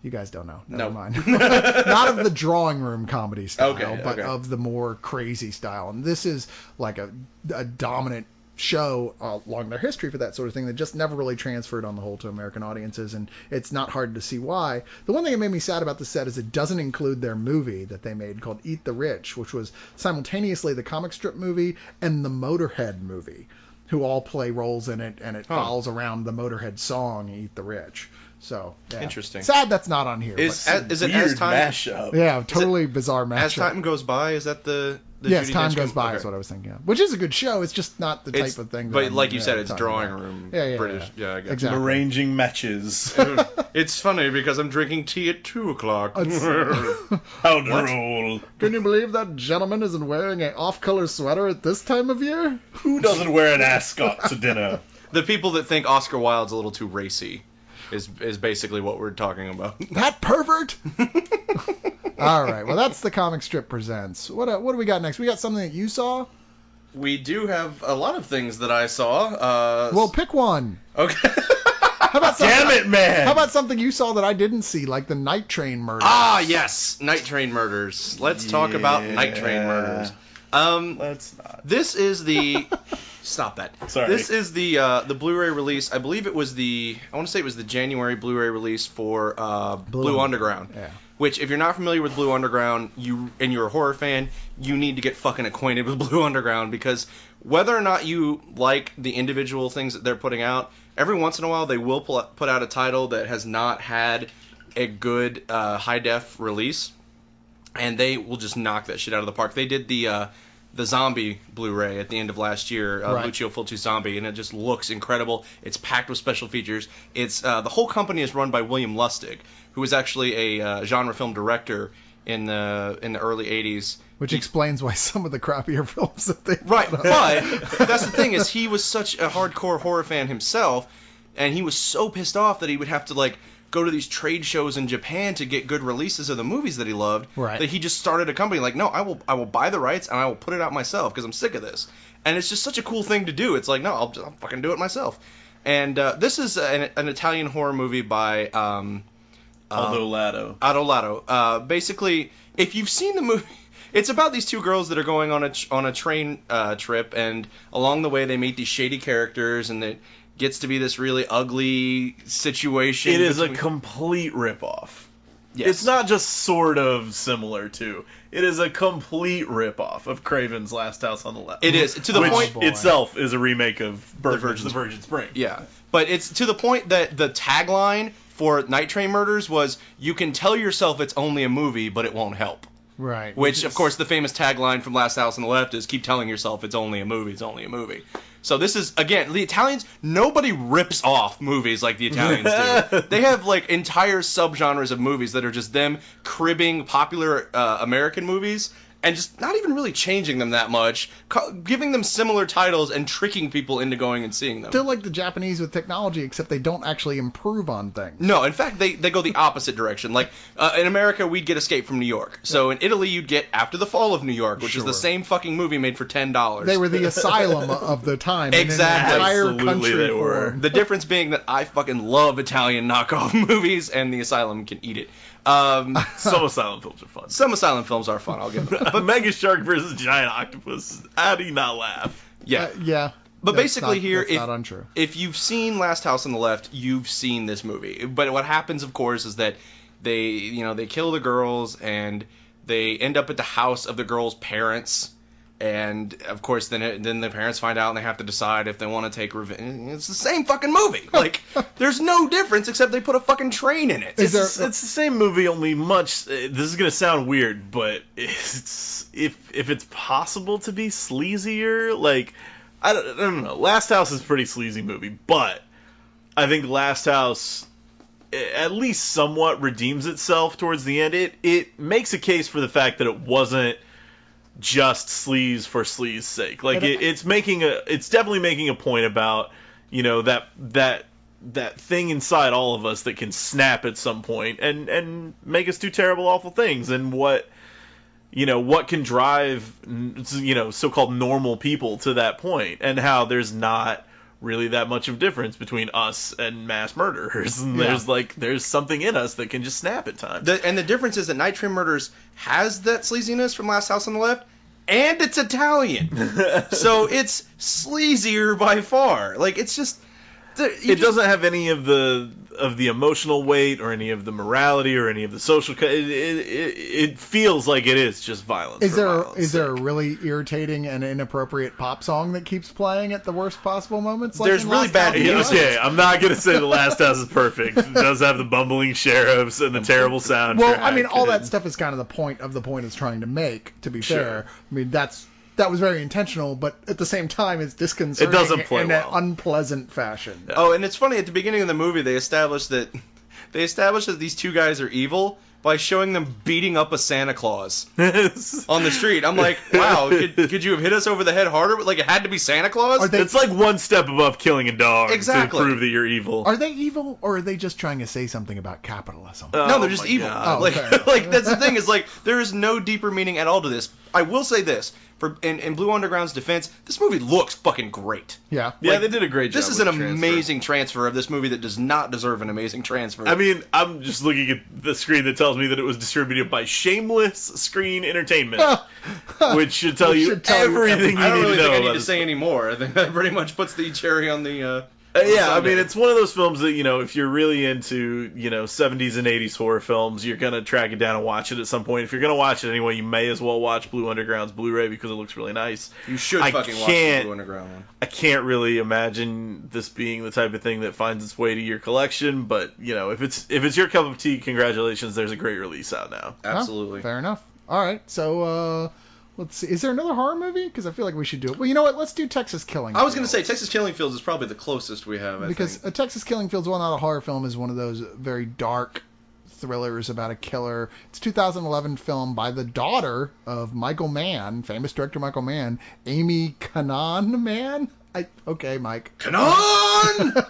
You guys don't know. Never mind. Not of the drawing room comedy style, but of the more crazy style. And this is like a dominant show along their history for that sort of thing that just never really transferred on the whole to American audiences, and it's not hard to see why. The one thing that made me sad about the set is it doesn't include their movie that they made called Eat the Rich, which was simultaneously the comic strip movie and the Motorhead movie, who all play roles in it, and it follows around the Motorhead song Eat the Rich. So yeah.
Interesting.
Sad that's not on here.
Is it
weird
as time
mashup?
Yeah, totally bizarre mashup.
As time goes by, is that the
yes,
Judi
Time
Dench
Goes By is what I was thinking of. Which is a good show. It's just not the type of thing.
But like you said, it's drawing room British. Yeah, I guess.
Exactly.
Arranging matches.
It's funny because I'm drinking tea at 2:00.
How droll.
Can you believe that gentleman isn't wearing an off-color sweater at this time of year?
Who doesn't wear an ascot to dinner?
The people that think Oscar Wilde's a little too racy is basically what we're talking about.
That pervert? All right. Well, that's the Comic Strip Presents. What do we got next? We got something that you saw?
We do have a lot of things that I saw.
Well, pick one.
Okay.
How about
Damn it, man!
How about something you saw that I didn't see, like the Night Train Murders?
Ah, yes. Night Train Murders. Let's talk about Night Train Murders.
Let's not.
This is the... Stop that.
Sorry.
This is the Blu-ray release. I believe it was I want to say it was the January Blu-ray release for Blue Underground.
Yeah.
Which, if you're not familiar with Blue Underground, and you're a horror fan, you need to get fucking acquainted with Blue Underground, because whether or not you like the individual things that they're putting out, every once in a while they will put out a title that has not had a good high-def release, and they will just knock that shit out of the park. They did the the Zombie Blu-ray at the end of last year,
Right.
Lucio Fulci Zombie, and it just looks incredible. It's packed with special features. It's the whole company is run by William Lustig, who was actually a genre film director in the early 80s.
Which explains why some of the crappier films that they
Right,
put out.
but that's the thing is he was such a hardcore horror fan himself, and he was so pissed off that he would have to like go to these trade shows in Japan to get good releases of the movies that he loved.
Right.
That he just started a company like, no, I will buy the rights and I will put it out myself because I'm sick of this. And it's just such a cool thing to do. It's like, no, I'll fucking do it myself. And this is an Italian horror movie by
Aldo Lato.
Aldo Lato. Basically, if you've seen the movie, it's about these two girls that are going on a train trip, and along the way they meet these shady characters, and it gets to be this really ugly situation.
It is a complete ripoff.
Yes.
It's not just sort of similar to. It is a complete ripoff of Craven's Last House on the Left.
It is to the
which
point.
boy.
itself is a remake of
The
Virgin Spring.
Yeah, but it's to the point that the tagline for Night Train Murders was, "You can tell yourself it's only a movie, but it won't help."
Right.
Which, of course, the famous tagline from Last House on the Left is, keep telling yourself it's only a movie, it's only a movie. So this is, again, the Italians, nobody rips off movies like the Italians do. They have, like, entire subgenres of movies that are just them cribbing popular American movies and just not even really changing them that much, giving them similar titles and tricking people into going and seeing them.
They're like the Japanese with technology, except they don't actually improve on things.
No, in fact, they go the opposite direction. Like, in America, we'd get Escape from New York. So in Italy, you'd get After the Fall of New York, which is the same fucking movie made for $10.
They were the asylum of the time.
Exactly.
In an entire
Absolutely
country
they were.
The difference being that I fucking love Italian knockoff movies, and the Asylum can eat it. Some
Some asylum films are fun.
Asylum films are fun, I'll give them that.
But Mega Shark versus Giant Octopus, how do you not laugh?
Yeah.
Yeah.
But
That's
basically
not-
here,
that's not untrue.
if you've seen Last House on the Left, you've seen this movie. But what happens, of course, is that they kill the girls, and they end up at the house of the girls' parents. And, of course, then the parents find out and they have to decide if they want to take revenge. It's the same fucking movie. Like, there's no difference except they put a fucking train in it.
Is there-
It's the same movie, only much. This is gonna sound weird, but it's if it's possible to be sleazier, like I don't know. Last House is a pretty sleazy movie, but I think Last House at least somewhat redeems itself towards the end. It makes a case for the fact that it wasn't just sleaze for sleaze's sake. Like it's definitely making a point about, you know, that thing inside all of us that can snap at some point and make us do terrible, awful things, and what can drive, you know, so-called normal people to that point, and how there's not really that much of a difference between us and mass murderers. And there's something in us that can just snap at times.
And the difference is that Night Train Murders has that sleaziness from Last House on the Left, and it's Italian. So it's sleazier by far. Like, it's just...
It doesn't have any of the emotional weight or any of the morality or any of the social... It feels like it is just violence.
Is there a really irritating and inappropriate pop song that keeps playing at the worst possible moments? Like
There's
in
really
Last
bad
House on the
music.
Left?
Okay, I'm not going to say The Last House is perfect. It does have the bumbling sheriffs and the terrible soundtrack.
Well, I mean, all that stuff is kind of the point it's trying to make, to be fair. I mean, that was very intentional, but at the same time, it's disconcerting
It doesn't play
in
well.
an unpleasant fashion.
Oh, and it's funny, at the beginning of the movie, they established that these two guys are evil by showing them beating up a Santa Claus on the street. I'm like, wow, could you have hit us over the head harder? Like, it had to be Santa Claus?
It's like one step above killing a dog
Exactly.
to prove that you're evil.
Are they evil, or are they just trying to say something about capitalism?
No, they're just
my
evil.
God.
Like,
okay.
like that's the thing. Is like there is no deeper meaning at all to this. I will say this: in Blue Underground's defense, this movie looks fucking great.
Yeah.
Yeah,
Like,
they did a great job.
This is
with
an
the transfer.
amazing transfer of this movie that does not deserve an amazing transfer.
I mean, I'm just looking at the screen that tells me that it was distributed by Shameless Screen Entertainment, which should tell you everything you
I don't
need
really
to know
think I
about
need to
this.
say any more. I think that pretty much puts the cherry on the.
Yeah, I
Sunday.
mean, it's one of those films that, you know, if you're really into, you know, 70s and 80s horror films, you're going to track it down and watch it at some point. If you're going to watch it anyway, you may as well watch Blue Underground's Blu-ray because it looks really nice.
You should
I
fucking watch
can't-
the Blue Underground one.
I can't really imagine this being the type of thing that finds its way to your collection, but, you know, if it's your cup of tea, congratulations, there's a great release out now.
Absolutely.
Fair enough. All right, so Let's see. Is there another horror movie? Because I feel like we should do it. Well, you know what? Let's do Texas Killing Fields.
I was going to say Texas Killing Fields is probably the closest we have.
Because a Texas Killing Fields, while not a horror film, is one of those very dark thrillers about a killer. It's a 2011 film by the daughter of Michael Mann, famous director Michael Mann, Amy Kanan Mann. Okay, Mike.
Kanan!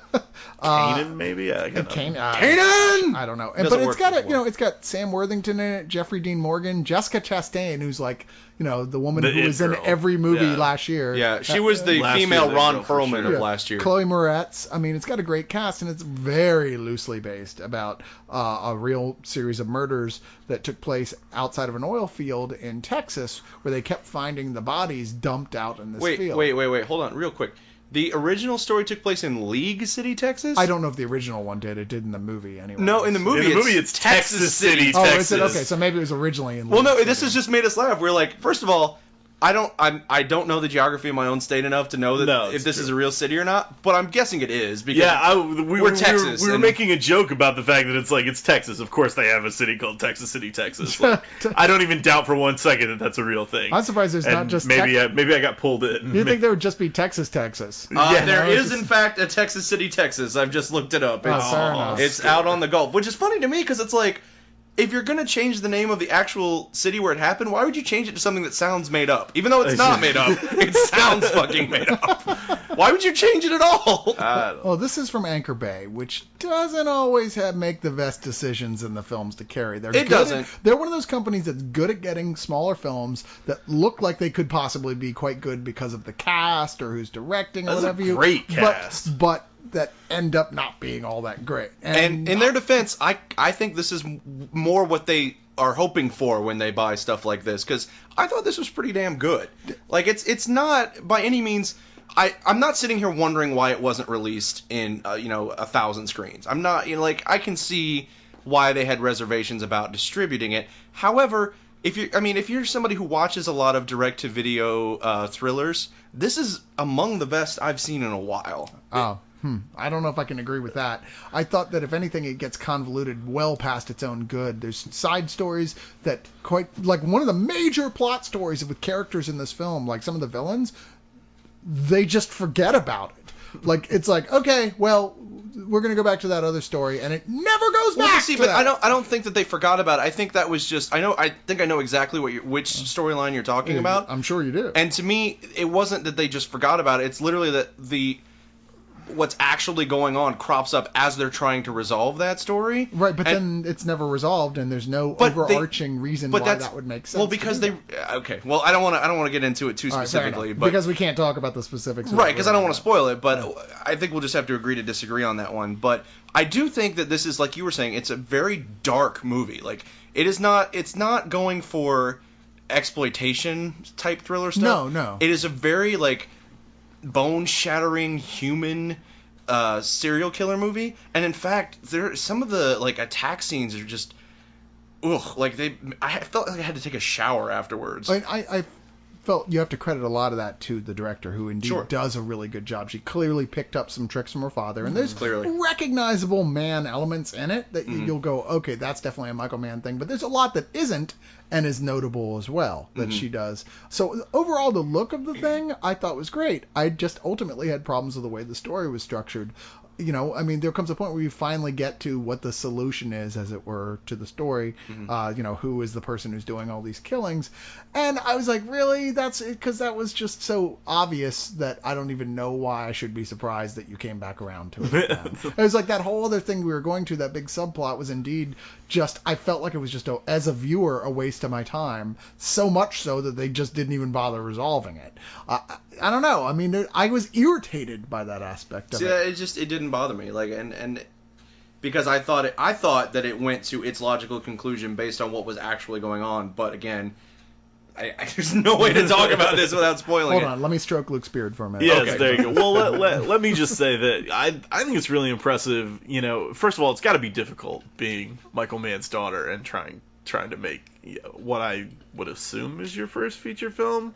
Kanan, maybe?
Kanan!
I don't know. But it's got it's got Sam Worthington in it, Jeffrey Dean Morgan, Jessica Chastain, who's like, the woman who was in every movie last year.
Yeah, she was the female Ron Perlman of last year.
Chloe Moretz. I mean, it's got a great cast, and it's very loosely based about a real series of murders that took place outside of an oil field in Texas, where they kept finding the bodies dumped out in this field.
Wait, hold on, real quick. The original story took place in League City, Texas?
I don't know if the original one did. It did in the movie anyway.
No, in the movie
it's Texas City,
Texas.
Texas.
Oh, is it? Okay, so maybe it was originally in League
Well, no,
City.
this has just made us laugh. We're like, first of all, I don't know the geography of my own state enough to know that if this is a real city or not, but I'm guessing it is because we're Texas.
We were making a joke about the fact that it's Texas. Of course, they have a city called Texas City, Texas. Like, I don't even doubt for 1 second that that's a real thing.
I'm surprised there's not just
maybe I got pulled in.
You think there would just be Texas, Texas?
There is in fact a Texas City, Texas. I've just looked it up.
Fair enough.
It's out on the Gulf, which is funny to me because it's like, if you're going to change the name of the actual city where it happened, why would you change it to something that sounds made up? Even though it's not made up, it sounds fucking made up. Why would you change it at all?
Well, this is from Anchor Bay, which doesn't always make the best decisions in the films to carry. They're one of those companies that's good at getting smaller films that look like they could possibly be quite good because of the cast or who's directing or whatever.
That's a great cast.
But that end up not being all that great.
And in their defense, I think this is more what they are hoping for when they buy stuff like this, because I thought this was pretty damn good. Like, it's not by any means... I'm not sitting here wondering why it wasn't released in 1,000 screens. I'm not, I can see why they had reservations about distributing it. However, if you're somebody who watches a lot of direct-to-video thrillers, this is among the best I've seen in a while.
I don't know if I can agree with that. I thought that if anything, it gets convoluted well past its own good. There's side stories that like one of the major plot stories with characters in this film, like some of the villains, they just forget about it. Like, it's like, okay, well, we're going to go back to that other story, and it never goes back to that.
I don't think that they forgot about it. I think that was just, I think I know exactly which storyline you're talking about.
I'm sure you do.
And to me, it wasn't that they just forgot about it. It's literally that what's actually going on crops up as they're trying to resolve that story.
Right, but then it's never resolved, and there's no overarching reason why that would make sense.
Well, because well, I don't want to get into it too specifically, but
because we can't talk about the specifics.
Right, because I don't want to spoil it, but I think we'll just have to agree to disagree on that one. But I do think that this is, like you were saying, it's a very dark movie. Like, it's not going for exploitation type thriller stuff.
No.
It is a very bone-shattering human serial killer movie, and in fact, some of the attack scenes are just, I felt like I had to take a shower afterwards.
I felt you have to credit a lot of that to the director, who indeed does a really good job. She clearly picked up some tricks from her father, and there's recognizable Mann elements in it that you'll go, okay, that's definitely a Michael Mann thing, but there's a lot that isn't and is notable as well that she does. So overall, the look of the thing I thought was great. I just ultimately had problems with the way the story was structured. There comes a point where you finally get to what the solution is, as it were, to the story. Who is the person who's doing all these killings? And I was like, really? That's it? Because that was just so obvious that I don't even know why I should be surprised that you came back around to it. It was like that whole other thing we were going to, that big subplot, was indeed just, I felt like it was just, as a viewer, a waste of my time. So much so that they just didn't even bother resolving it. I don't know. I was irritated by that aspect of it.
It didn't bother me, and because I thought that it went to its logical conclusion based on what was actually going on. But again, there's no way to talk about this without spoiling it.
Hold on, let me stroke Luke's beard for a minute.
Yes, there you go. Well, let me just say that I think it's really impressive. First of all, it's got to be difficult being Michael Mann's daughter and trying to make what I would assume is your first feature film.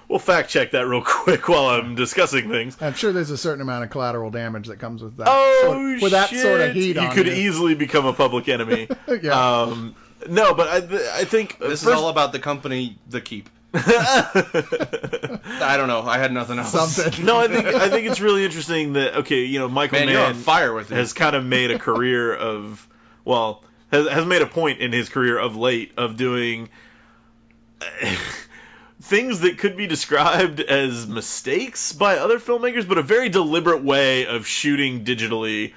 We'll fact check that real quick while I'm discussing things.
I'm sure there's a certain amount of collateral damage that comes with that.
With
that sort of heat on you.
You could easily become a public enemy.
Yeah.
No, but I think
this is all about the company, The Keep. I don't know. I had nothing else.
Something.
No, I think it's really interesting that Michael
Man, you're on fire with it.
has kind of made a career of has made a point in his career of late of doing things that could be described as mistakes by other filmmakers, but a very deliberate way of shooting digitally,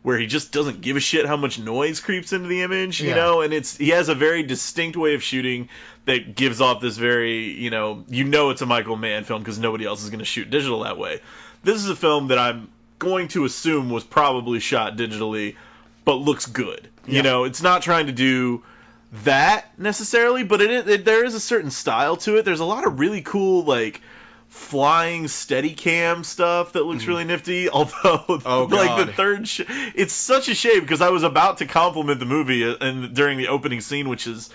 where he just doesn't give a shit how much noise creeps into the image, you know, and he has a very distinct way of shooting that gives off this very, it's a Michael Mann film because nobody else is going to shoot digital that way. This is a film that I'm going to assume was probably shot digitally, but looks good. You know, it's not trying to do that necessarily, but there is a certain style to it. There's a lot of really cool, like, flying Steadicam stuff that looks really nifty, although the third it's such a shame because I was about to compliment the movie and during the opening scene, which is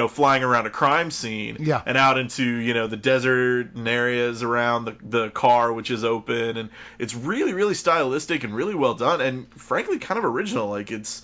flying around a crime scene and out into the desert and areas around the car, which is open, and it's really, really stylistic and really well done and frankly kind of original. Like it's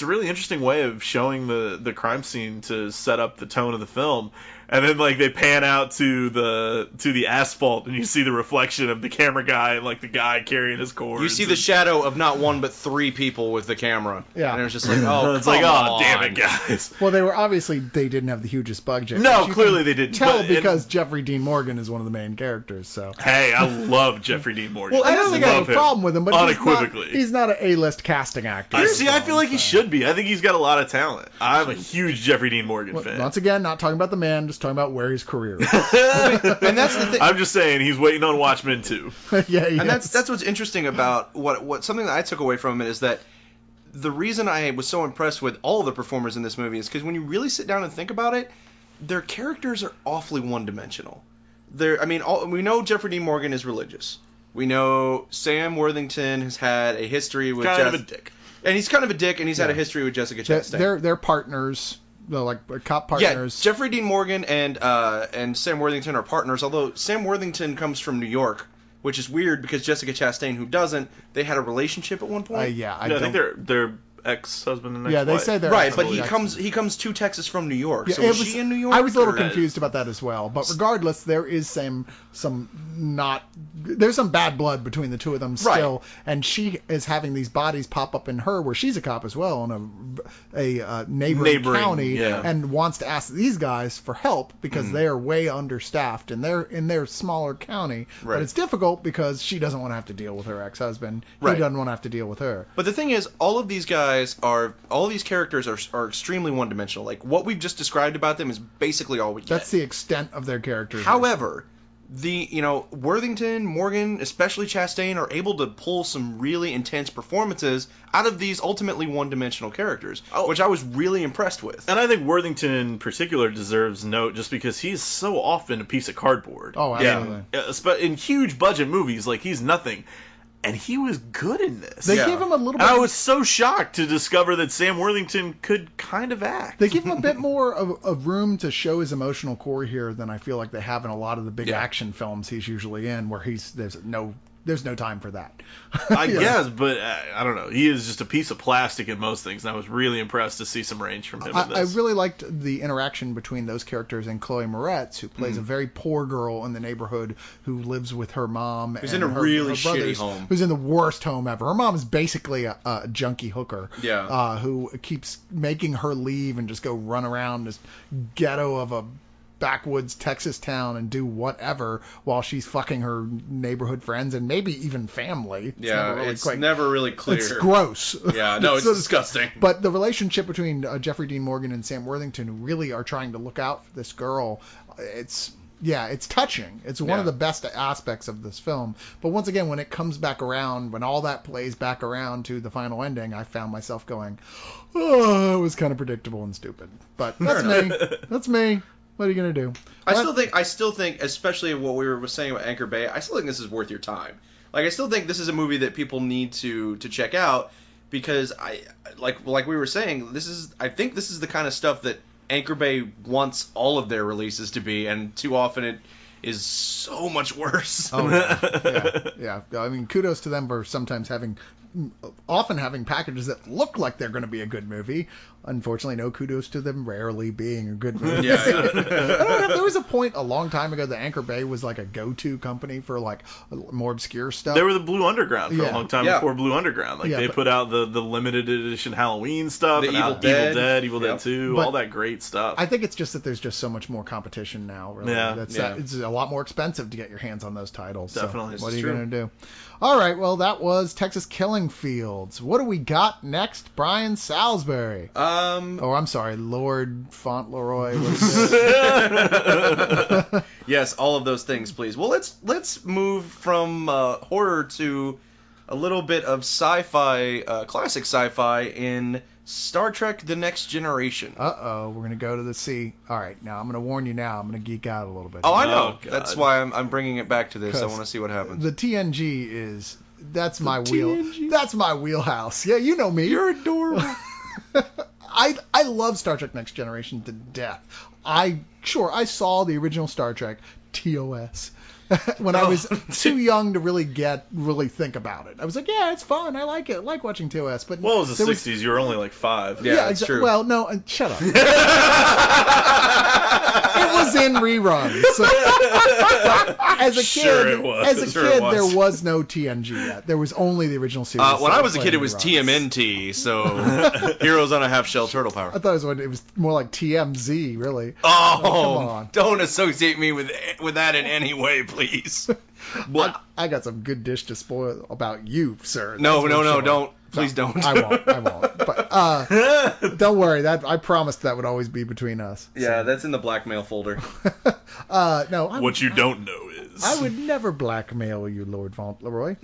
a really interesting way of showing the crime scene to set up the tone of the film. And then, like, they pan out to the asphalt, and you see the reflection of the camera guy and, like, the guy carrying his cords.
You see the shadow of not one but three people with the camera.
Yeah.
And it was just like, oh,
it's like, oh, damn it, guys.
Well, they didn't have the hugest budget.
No, clearly they didn't.
Tell because Jeffrey Dean Morgan is one of the main characters, so.
Hey, I love Jeffrey Dean Morgan.
Well, I don't think I have a problem with him, but
unequivocally.
He's not an A-list casting actor.
I feel like he should be. I think he's got a lot of talent. I'm a huge Jeffrey Dean Morgan fan.
Once again, not talking about the man, just talking about where his career.
And that's the thing.
I'm just saying he's waiting on Watchmen too.
And that's what's interesting about what something that I took away from it is that the reason I was so impressed with all of the performers in this movie is because when you really sit down and think about it, their characters are awfully one-dimensional. We know Jeffrey Dean Morgan is religious. We know Sam Worthington has had a history with
kind of a dick.
And he's kind of a dick, and he's had a history with Jessica Chastain.
They're partners. They're like cop partners.
Yeah, Jeffrey Dean Morgan and Sam Worthington are partners, although Sam Worthington comes from New York, which is weird because Jessica Chastain, who doesn't, they had a relationship at one point.
I think they're ex-husband and ex-wife.
Yeah, they say they're
right, but he comes to Texas from New York.
Yeah,
so was she in New York?
I was a little confused about that as well. But regardless, there is there's some bad blood between the two of them still, and she is having these bodies pop up in her where she's a cop as well in a neighboring county, and wants to ask these guys for help because they are way understaffed and they're in their smaller county. Right. But it's difficult because she doesn't want to have to deal with her ex-husband. He doesn't want to have to deal with her.
But the thing is, all of these characters are extremely one-dimensional. Like, what we've just described about them is basically all we get.
That's the extent of their characters.
However, Worthington, Morgan, especially Chastain, are able to pull some really intense performances out of these ultimately one-dimensional characters, which I was really impressed with.
And I think Worthington in particular deserves note just because he's so often a piece of cardboard.
Oh, absolutely.
Yeah. In huge budget movies, like, he's nothing. And he was good in this.
They gave him a little bit.
I was so shocked to discover that Sam Worthington could kind of act.
They give him a bit more of room to show his emotional core here than I feel like they have in a lot of the big action films he's usually in, where there's no time for that.
I guess, but I don't know. He is just a piece of plastic in most things, and I was really impressed to see some range from him in this.
I really liked the interaction between those characters and Chloe Moretz, who plays a very poor girl in the neighborhood who lives with her mom.
Who's in a really shitty home.
Who's in the worst home ever. Her mom is basically a junkie hooker who keeps making her leave and just go run around this ghetto of a backwoods Texas town and do whatever while she's fucking her neighborhood friends and maybe even family.
It's never really clear.
It's gross.
Yeah, no, it's disgusting.
But the relationship between Jeffrey Dean Morgan and Sam Worthington, who really are trying to look out for this girl, it's touching. It's one of the best aspects of this film. But once again, when it comes back around, when all that plays back around to the final ending, I found myself going, oh, it was kind of predictable and stupid. But that's me. That's me. What are you gonna do?
I still think, especially what we were saying about Anchor Bay, I still think this is worth your time. Like, I still think this is a movie that people need to check out because like we were saying, I think this is the kind of stuff that Anchor Bay wants all of their releases to be, and too often is so much worse.
Oh, yeah. I mean, kudos to them for sometimes often having packages that look like they're going to be a good movie. Unfortunately, no kudos to them rarely being a good movie.
Yeah.
I don't know, there was a point a long time ago that Anchor Bay was like a go-to company for like more obscure stuff.
They were the Blue Underground for
Yeah.
a long time
Yeah.
before Blue Underground. Like
Yeah,
they
but-
put out the limited edition Halloween stuff,
The
and
Evil
out
Dead.
Evil
Yep.
Dead 2,
But
all that great stuff.
I think it's just that there's just so much more competition now. Really.
Yeah.
It's a lot more expensive to get your hands on those titles.
Definitely.
So what
This
are
is
you
true.
going to do? All right. Well, that was Texas Killing Fields. What do we got next, Brian Salisbury? Oh, I'm sorry, Lord Fauntleroy. Was it?
Yes, all of those things, please. Well, let's move from horror to a little bit of sci-fi, classic sci-fi in Star Trek: The Next Generation.
Uh-oh, we're going to go to the sea. All right, now I'm going to warn you now. I'm going to geek out a little bit.
Oh, I
Oh,
know.
God.
That's why I'm bringing it back to this. I
'Cause
want to see what happens.
The TNG that's my
TNG.
That's my wheelhouse. Yeah, you know me. You're adorable. I love Star Trek Next Generation to death. I saw the original Star Trek, TOS, when I was too young to really think about it. I was like, yeah, it's fun. I like it. I like watching TOS. But
well, it was the
there
60s. You were only like 5.
Yeah, that's true.
Well, no, shut up. It was in reruns. As a kid,
Sure it was.
Sure it was.
there was no TNG yet. There was only the original series.
When
that
I was a
played
kid, it
in
was
reruns.
TMNT, so Heroes on a Half Shell Turtle Power.
I thought it was more like TMZ, really.
Oh,
come on.
don't associate me with that in any way, please.
I got some good dish to spoil about you, sir.
No,
That's for sure.
don't. Please
No,
don't.
I won't. But don't worry. I promised that would always be between us.
Yeah, that's in the blackmail folder.
No.
What you don't know is.
I would never blackmail you, Lord Fauntleroy.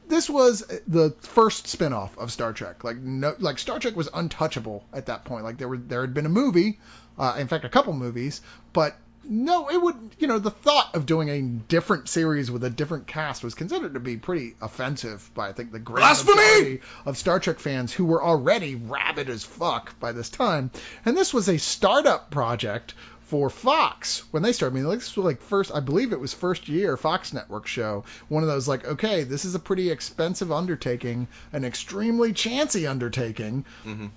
This was the first spin-off of Star Trek. Like Star Trek was untouchable at that point. Like there had been a movie, in fact a couple movies, but no, it would, the thought of doing a different series with a different cast was considered to be pretty offensive by, I think, the great majority of Star Trek fans who were already rabid as fuck by this time. And this was a startup project for Fox when they started. I mean, this was I believe it was first year Fox Network show. One of those okay, this is a pretty expensive undertaking, an extremely chancy undertaking. Mm-hmm.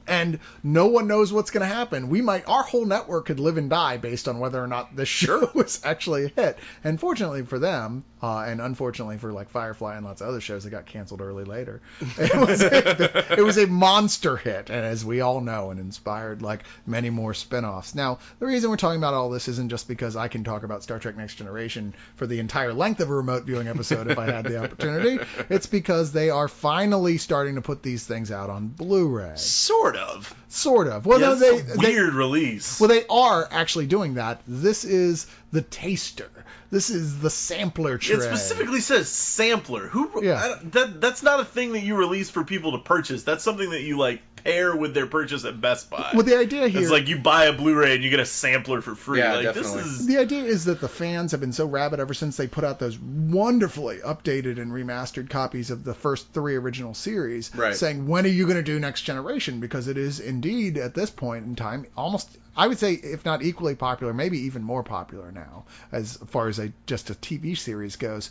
And no one knows what's going to happen. Our whole network could live and die based on whether or not this show was actually a hit. And fortunately for them, and unfortunately for Firefly and lots of other shows that got canceled early later, it was a monster hit, and as we all know, and inspired many more spin-offs. Now, the reason we're talking about all this isn't just because I can talk about Star Trek Next Generation for the entire length of a remote viewing episode if I had the opportunity. It's because they are finally starting to put these things out on Blu-ray.
Sort of.
Well,
Yeah,
no,
it's a weird release.
Well, they are actually doing that. This is the taster. This is the sampler tray.
It specifically says sampler.
Yeah.
That's not a thing that you release for people to purchase. That's something that you pair with their purchase at Best Buy.
Well, the idea here...
It's you buy a Blu-ray and you get a sampler for free.
Yeah,
This
definitely.
is...
The idea is that the fans have been so rabid ever since they put out those wonderfully updated and remastered copies of the first 3 original series,
Right.
saying, when are you going to do Next Generation? Because it is indeed, at this point in time, almost, I would say, if not equally popular, maybe even more popular now, as far as just a TV series goes.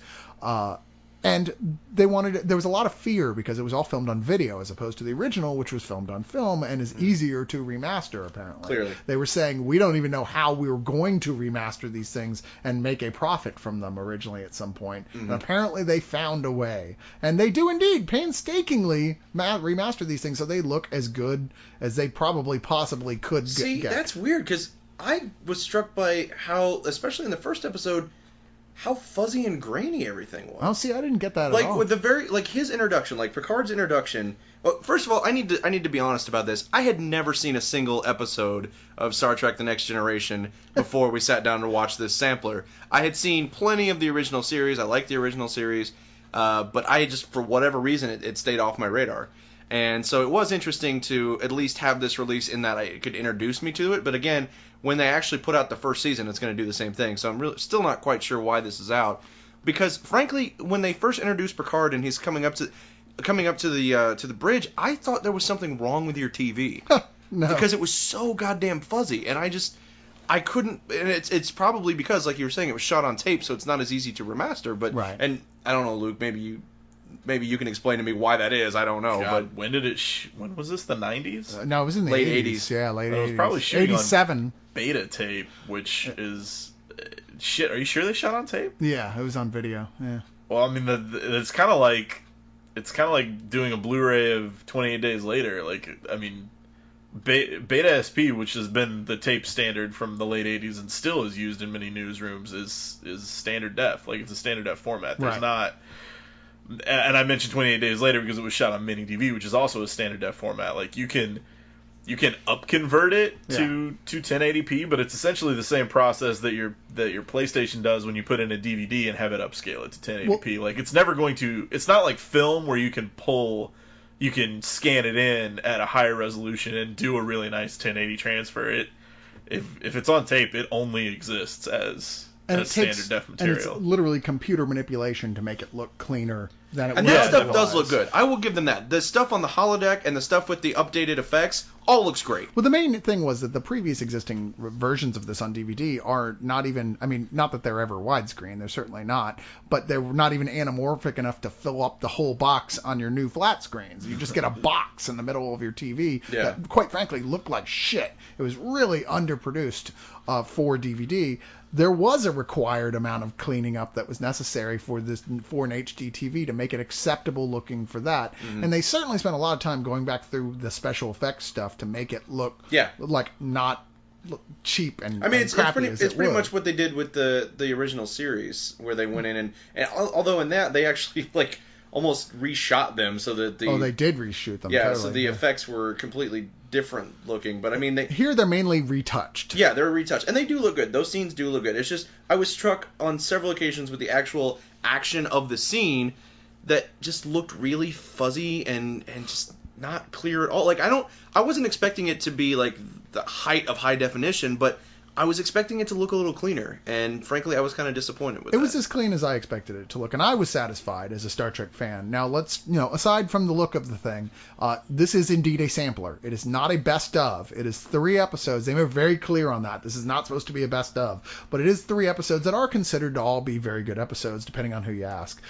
And there was a lot of fear because it was all filmed on video as opposed to the original, which was filmed on film and is easier to remaster, apparently.
Clearly.
They were saying, we don't even know how we were going to remaster these things and make a profit from them originally at some point.
Mm-hmm.
And apparently they found a way. And they do indeed painstakingly remaster these things so they look as good as they probably possibly could
See,
get.
that's weird because I was struck by how, especially in the first episode, how fuzzy and grainy everything was.
Oh, see, I didn't get that at all.
With the his introduction, Picard's introduction. Well, first of all, I need to be honest about this. I had never seen a single episode of Star Trek: The Next Generation before we sat down to watch this sampler. I had seen plenty of the original series. I liked the original series, but I just, for whatever reason, it stayed off my radar. And so it was interesting to at least have this release in that it could introduce me to it. But again, when they actually put out the first season, it's going to do the same thing. So I'm really still not quite sure why this is out. Because frankly, when they first introduced Picard and he's coming up to the bridge, I thought there was something wrong with your TV
No.
because it was so goddamn fuzzy. And I couldn't, and it's probably because, like you were saying, it was shot on tape, so it's not as easy to remaster. But
Right.
And I don't know, Luke. Maybe you can explain to me why that is. I don't know.
God,
But
when did it? When was this? The 90s?
No, it was in the
Late
80s.
80s.
Yeah, late
It
80s.
was probably shooting on-
87.
Beta tape, which is shit. Are you sure they shot on tape?
Yeah, it was on video. Yeah.
Well, I mean, it's kind of like doing a Blu-ray of 28 Days Later. Like, I mean, Beta SP, which has been the tape standard from the late 80s and still is used in many newsrooms, is standard def. Like, it's a standard def format. There's
Right.
not. And I mentioned 28 Days Later because it was shot on mini DV, which is also a standard def format. Like, you can up convert it to 1080p, but it's essentially the same process that your PlayStation does when you put in a DVD and have it upscale it to 1080p. Like, it's never going to. It's not like film where you can scan it in at a higher resolution and do a really nice 1080 transfer. If it's on tape, it only exists as standard def material.
And it's literally computer manipulation to make it look cleaner than it
And
was.
that stuff
otherwise.
does look good. I will give them that. The stuff on the holodeck and the stuff with the updated effects all looks great.
Well, the main thing was that the previous existing versions of this on DVD are not even, I mean, not that they're ever widescreen, they're certainly not, but they're not even anamorphic enough to fill up the whole box on your new flat screens. You just get a box in the middle of your TV that, quite frankly, looked like shit. It was really underproduced for DVD. There was a required amount of cleaning up that was necessary for an HD TV to make it acceptable looking for that. Mm-hmm. And they certainly spent a lot of time going back through the special effects stuff to make it look like not cheap and
I mean, it's pretty
would.
much what they did with the original series, where they went in and although in that they actually like almost reshot them so that
they did reshoot them.
Yeah,
totally,
so the effects were completely different looking. But I mean,
here they're mainly retouched.
Yeah, they're retouched, and they do look good. Those scenes do look good. It's just I was struck on several occasions with the actual action of the scene that just looked really fuzzy and just not clear at all. Like I wasn't expecting it to be like the height of high definition, but I was expecting it to look a little cleaner, and frankly, I was kind of disappointed with it.
It was as clean as I expected it to look, and I was satisfied as a Star Trek fan. Now, let's, aside from the look of the thing, this is indeed a sampler. It is not a best of. It is 3 episodes. They were very clear on that. This is not supposed to be a best of, but it is 3 episodes that are considered to all be very good episodes, depending on who you ask.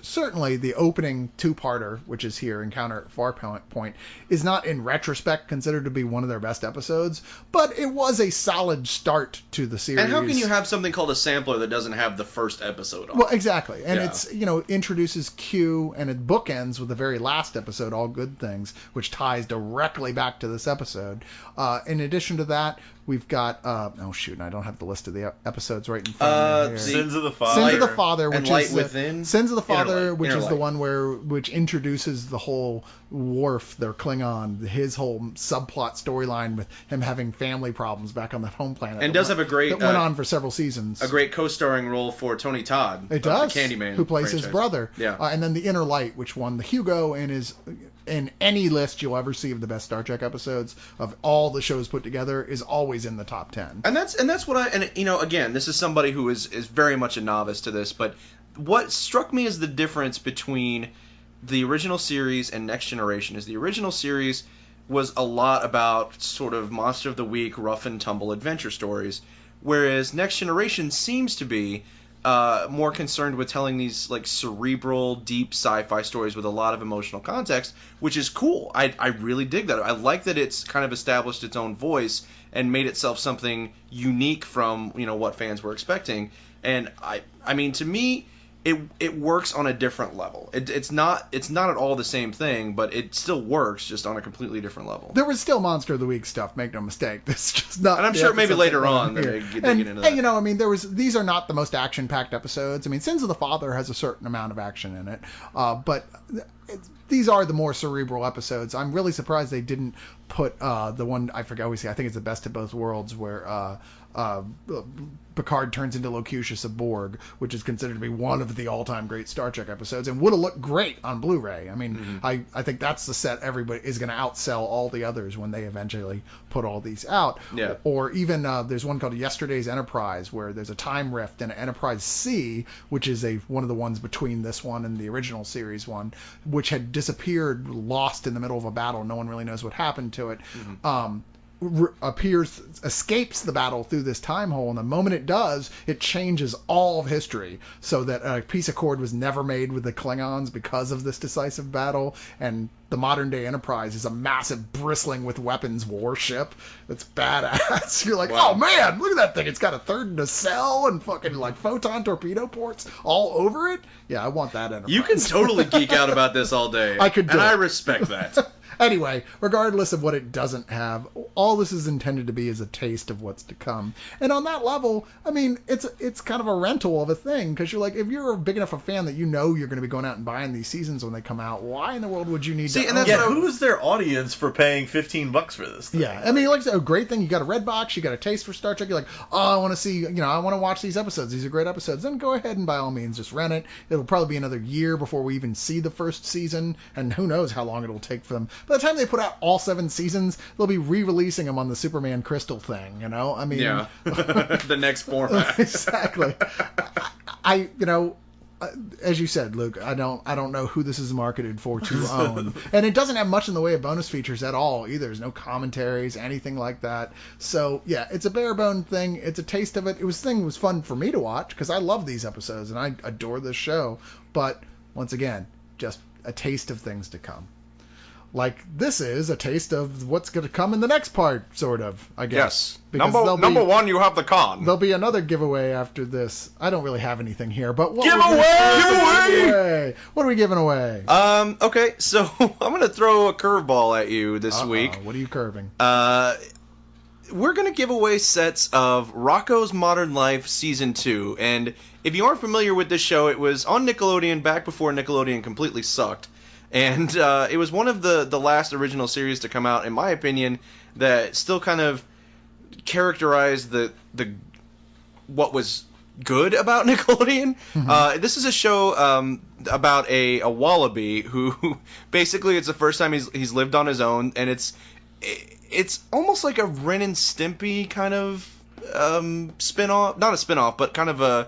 Certainly, the opening 2-parter, which is here, Encounter at Farpoint, is not in retrospect considered to be one of their best episodes, but it was a solid start to the series.
And how can you have something called a sampler that doesn't have the first episode on?
Well, exactly. And it's, introduces Q, and it bookends with the very last episode, All Good Things, which ties directly back to this episode. In addition to that, we've got, I don't have the list of the episodes right in front of me here.
Sins of the Father.
Sins of the Father, which
and Light
is
Within.
Sins of the Father, which
Inner
is the
Light.
one which introduces the whole Worf, their Klingon, his whole subplot storyline with him having family problems back on that home planet.
And does have a great
that went on for several seasons.
A great co-starring role for Tony Todd.
It does.
The Candyman
who plays
franchise.
his brother.
Yeah.
And then the Inner Light, which won the Hugo and is in any list you'll ever see of the best Star Trek episodes of all the shows put together, is always in the top 10.
And that's what again, this is somebody who is very much a novice to this, but what struck me as the difference between the original series and Next Generation is the original series was a lot about sort of monster of the week, rough and tumble adventure stories, whereas Next Generation seems to be more concerned with telling these like cerebral, deep sci-fi stories with a lot of emotional context, which is cool. I really dig that. I like that it's kind of established its own voice and made itself something unique from what fans were expecting. And I mean, to me, it works on a different level. It's not at all the same thing, but it still works just on a completely different level.
There was still Monster of the Week stuff, make no mistake. It's just not.
And I'm
the
sure maybe
episodes
later
that
on
were
they
here.
get into that.
And, I mean, these are not the most action-packed episodes. I mean, Sins of the Father has a certain amount of action in it, but these are the more cerebral episodes. I'm really surprised they didn't put the one, I forget, I think it's the Best of Both Worlds, where Picard turns into Locutus of Borg, which is considered to be one of the all-time great Star Trek episodes, and would have looked great on Blu-ray. I mean, I think that's the set everybody is going to outsell all the others when they eventually put all these out.
Yeah.
Or even there's one called Yesterday's Enterprise, where there's a time rift in Enterprise C, which is one of the ones between this one and the original series one, which had disappeared, lost in the middle of a battle. No one really knows what happened to it. escapes the battle through this time hole, and the moment it does, it changes all of history, so that a peace accord was never made with the Klingons because of this decisive battle, and the modern day Enterprise is a massive, bristling with weapons warship that's badass. You're like,
Wow.
oh man, look at that thing. It's got a third nacelle and fucking like photon torpedo ports all over it. Yeah, I want that Enterprise.
You can totally geek out about this all day.
I could do
and
it.
I respect that.
Anyway, regardless of what it doesn't have, all this is intended to be is a taste of what's to come. And on that level, I mean, it's kind of a rental of a thing, because you're like, if you're a big enough a fan that you know you're going to be going out and buying these seasons when they come out, why in the world would you need
See,
to
and
own
that's
it?
Yeah, who's their audience for paying $15 for this thing?
Yeah, I mean, like I said, a great thing. You got a red box, you got a taste for Star Trek. You're like, oh, I want to see, I want to watch these episodes. These are great episodes. Then go ahead and by all means just rent it. It'll probably be another year before we even see the first season, and who knows how long it'll take for them. By the time they put out all 7 seasons, they'll be re-releasing them on the Superman Crystal thing. I mean,
Yeah. The next format.
exactly. I as you said, Luke, I don't know who this is marketed for to own, and it doesn't have much in the way of bonus features at all either. There's no commentaries, anything like that. So yeah, it's a bare bone thing. It's a taste of it. It was fun for me to watch because I love these episodes and I adore this show. But once again, just a taste of things to come. Like this is a taste of what's going to come in the next part, sort of, I guess.
Yes.
Because
Number one, you have the con.
there'll be another giveaway after this. I don't really have anything here, but what
Giveaway!
What are we giving away?
Okay, so I'm going to throw a curveball at you this week.
What are you curving?
We're going to give away sets of Rocko's Modern Life Season 2. And if you aren't familiar with this show, it was on Nickelodeon back before Nickelodeon completely sucked. And it was one of the last original series to come out, in my opinion, that still kind of characterized the what was good about Nickelodeon.
Mm-hmm.
This is a show about a wallaby who basically it's the first time he's lived on his own, and it's almost like a Ren and Stimpy kind of spin-off, not a spin-off, but kind of a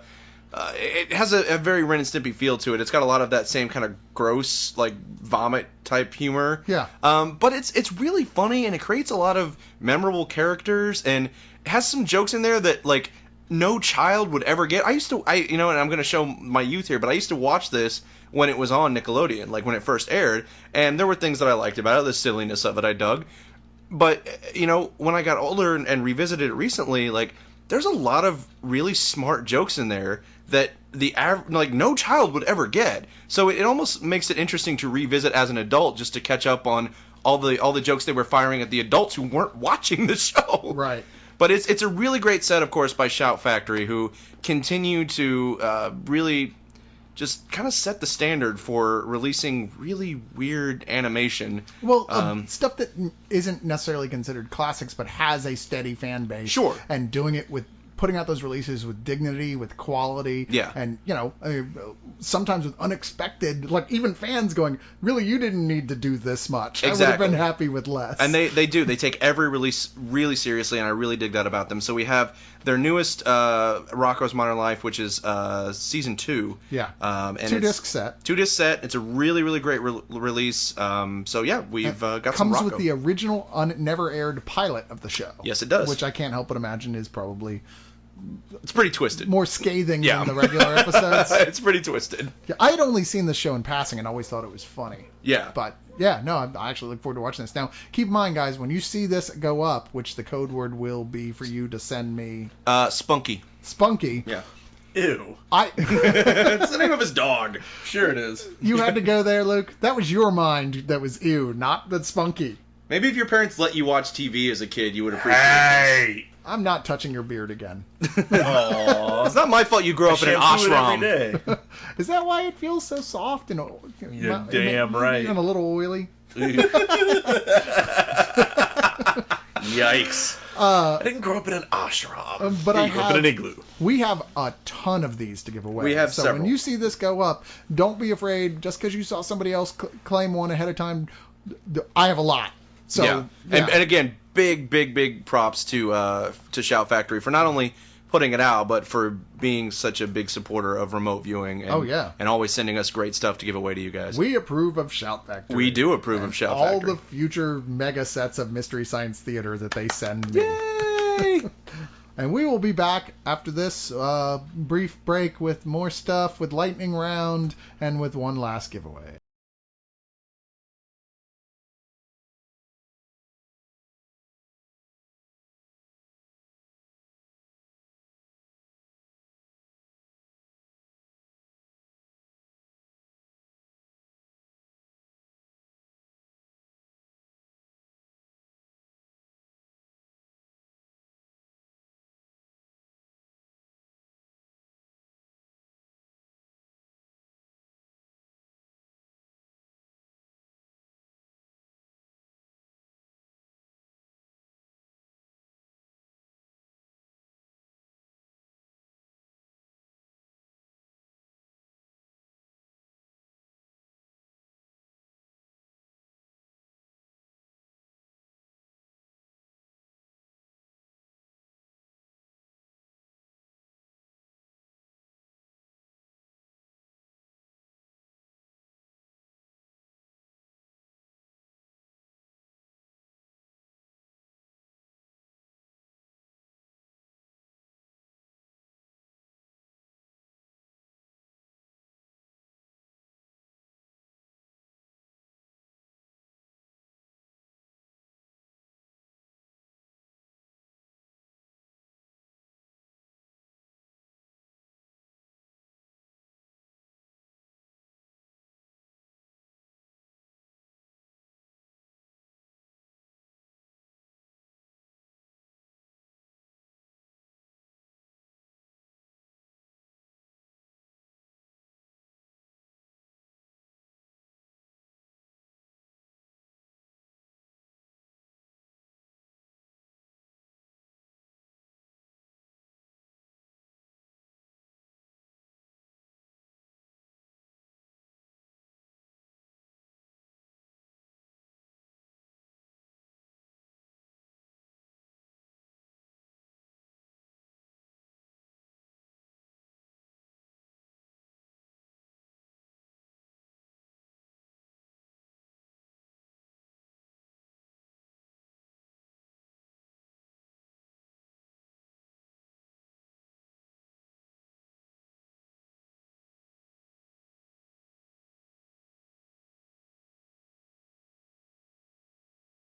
it has a very Ren and Stimpy feel to it. It's got a lot of that same kind of gross, like vomit type humor.
Yeah.
But it's really funny, and it creates a lot of memorable characters, and it has some jokes in there that like no child would ever get. And I'm going to show my youth here, but I used to watch this when it was on Nickelodeon, like when it first aired, and there were things that I liked about it, the silliness of it I dug. But when I got older and revisited it recently, like there's a lot of really smart jokes in there that no child would ever get. So it almost makes it interesting to revisit as an adult, just to catch up on all the jokes they were firing at the adults who weren't watching the show.
Right.
But it's a really great set, of course, by Shout Factory, who continue to really just kind of set the standard for releasing really weird animation.
Well, stuff that isn't necessarily considered classics, but has a steady fan base.
Sure.
And doing it with putting out those releases with dignity, with quality.
Yeah.
And, sometimes with unexpected, like even fans going, really, you didn't need to do this much.
Exactly.
I would have been happy with less.
And they do. They take every release really seriously, and I really dig that about them. So we have their newest Rocko's Modern Life, which is Season 2.
Yeah.
And
2-disc set.
2-disc set. It's a really, really great release. So, yeah, we've got some
Comes
Rocko.
with the original never aired pilot of the show.
Yes, it does.
Which I can't help but imagine is probably
It's pretty twisted.
more scathing
Yeah.
than the regular episodes.
It's pretty twisted.
Yeah, I had only seen this show in passing and always thought it was funny.
Yeah.
But yeah, no, I actually look forward to watching this. Now, keep in mind, guys, when you see this go up, which the code word will be for you to send me
Spunky.
Spunky.
Yeah.
Ew.
It's the name of his dog.
Sure it is.
You had to go there, Luke. That was your mind that was ew, not that Spunky.
Maybe if your parents let you watch TV as a kid, you would appreciate it.
Hey.
I'm not touching your beard again.
Aww.
It's not my fault you grew up in an ashram.
Every day.
Is that why it feels so soft and
You're damn right.
And a little oily?
Yikes. I didn't grow up in an ashram.
But I
grew up in an igloo.
We have a ton of these to give away.
We have
so
several.
when you see this go up, don't be afraid. Just because you saw somebody else claim one ahead of time, I have a lot. So
yeah. And again, big props to Shout Factory for not only putting it out, but for being such a big supporter of remote viewing. And,
Oh, yeah.
And always sending us great stuff to give away to you guys.
We approve of Shout Factory.
We do approve of Shout
all
Factory.
the future mega sets of Mystery Science Theater that they send me.
Yay!
And we will be back after this brief break with more stuff, with Lightning Round, and with one last giveaway.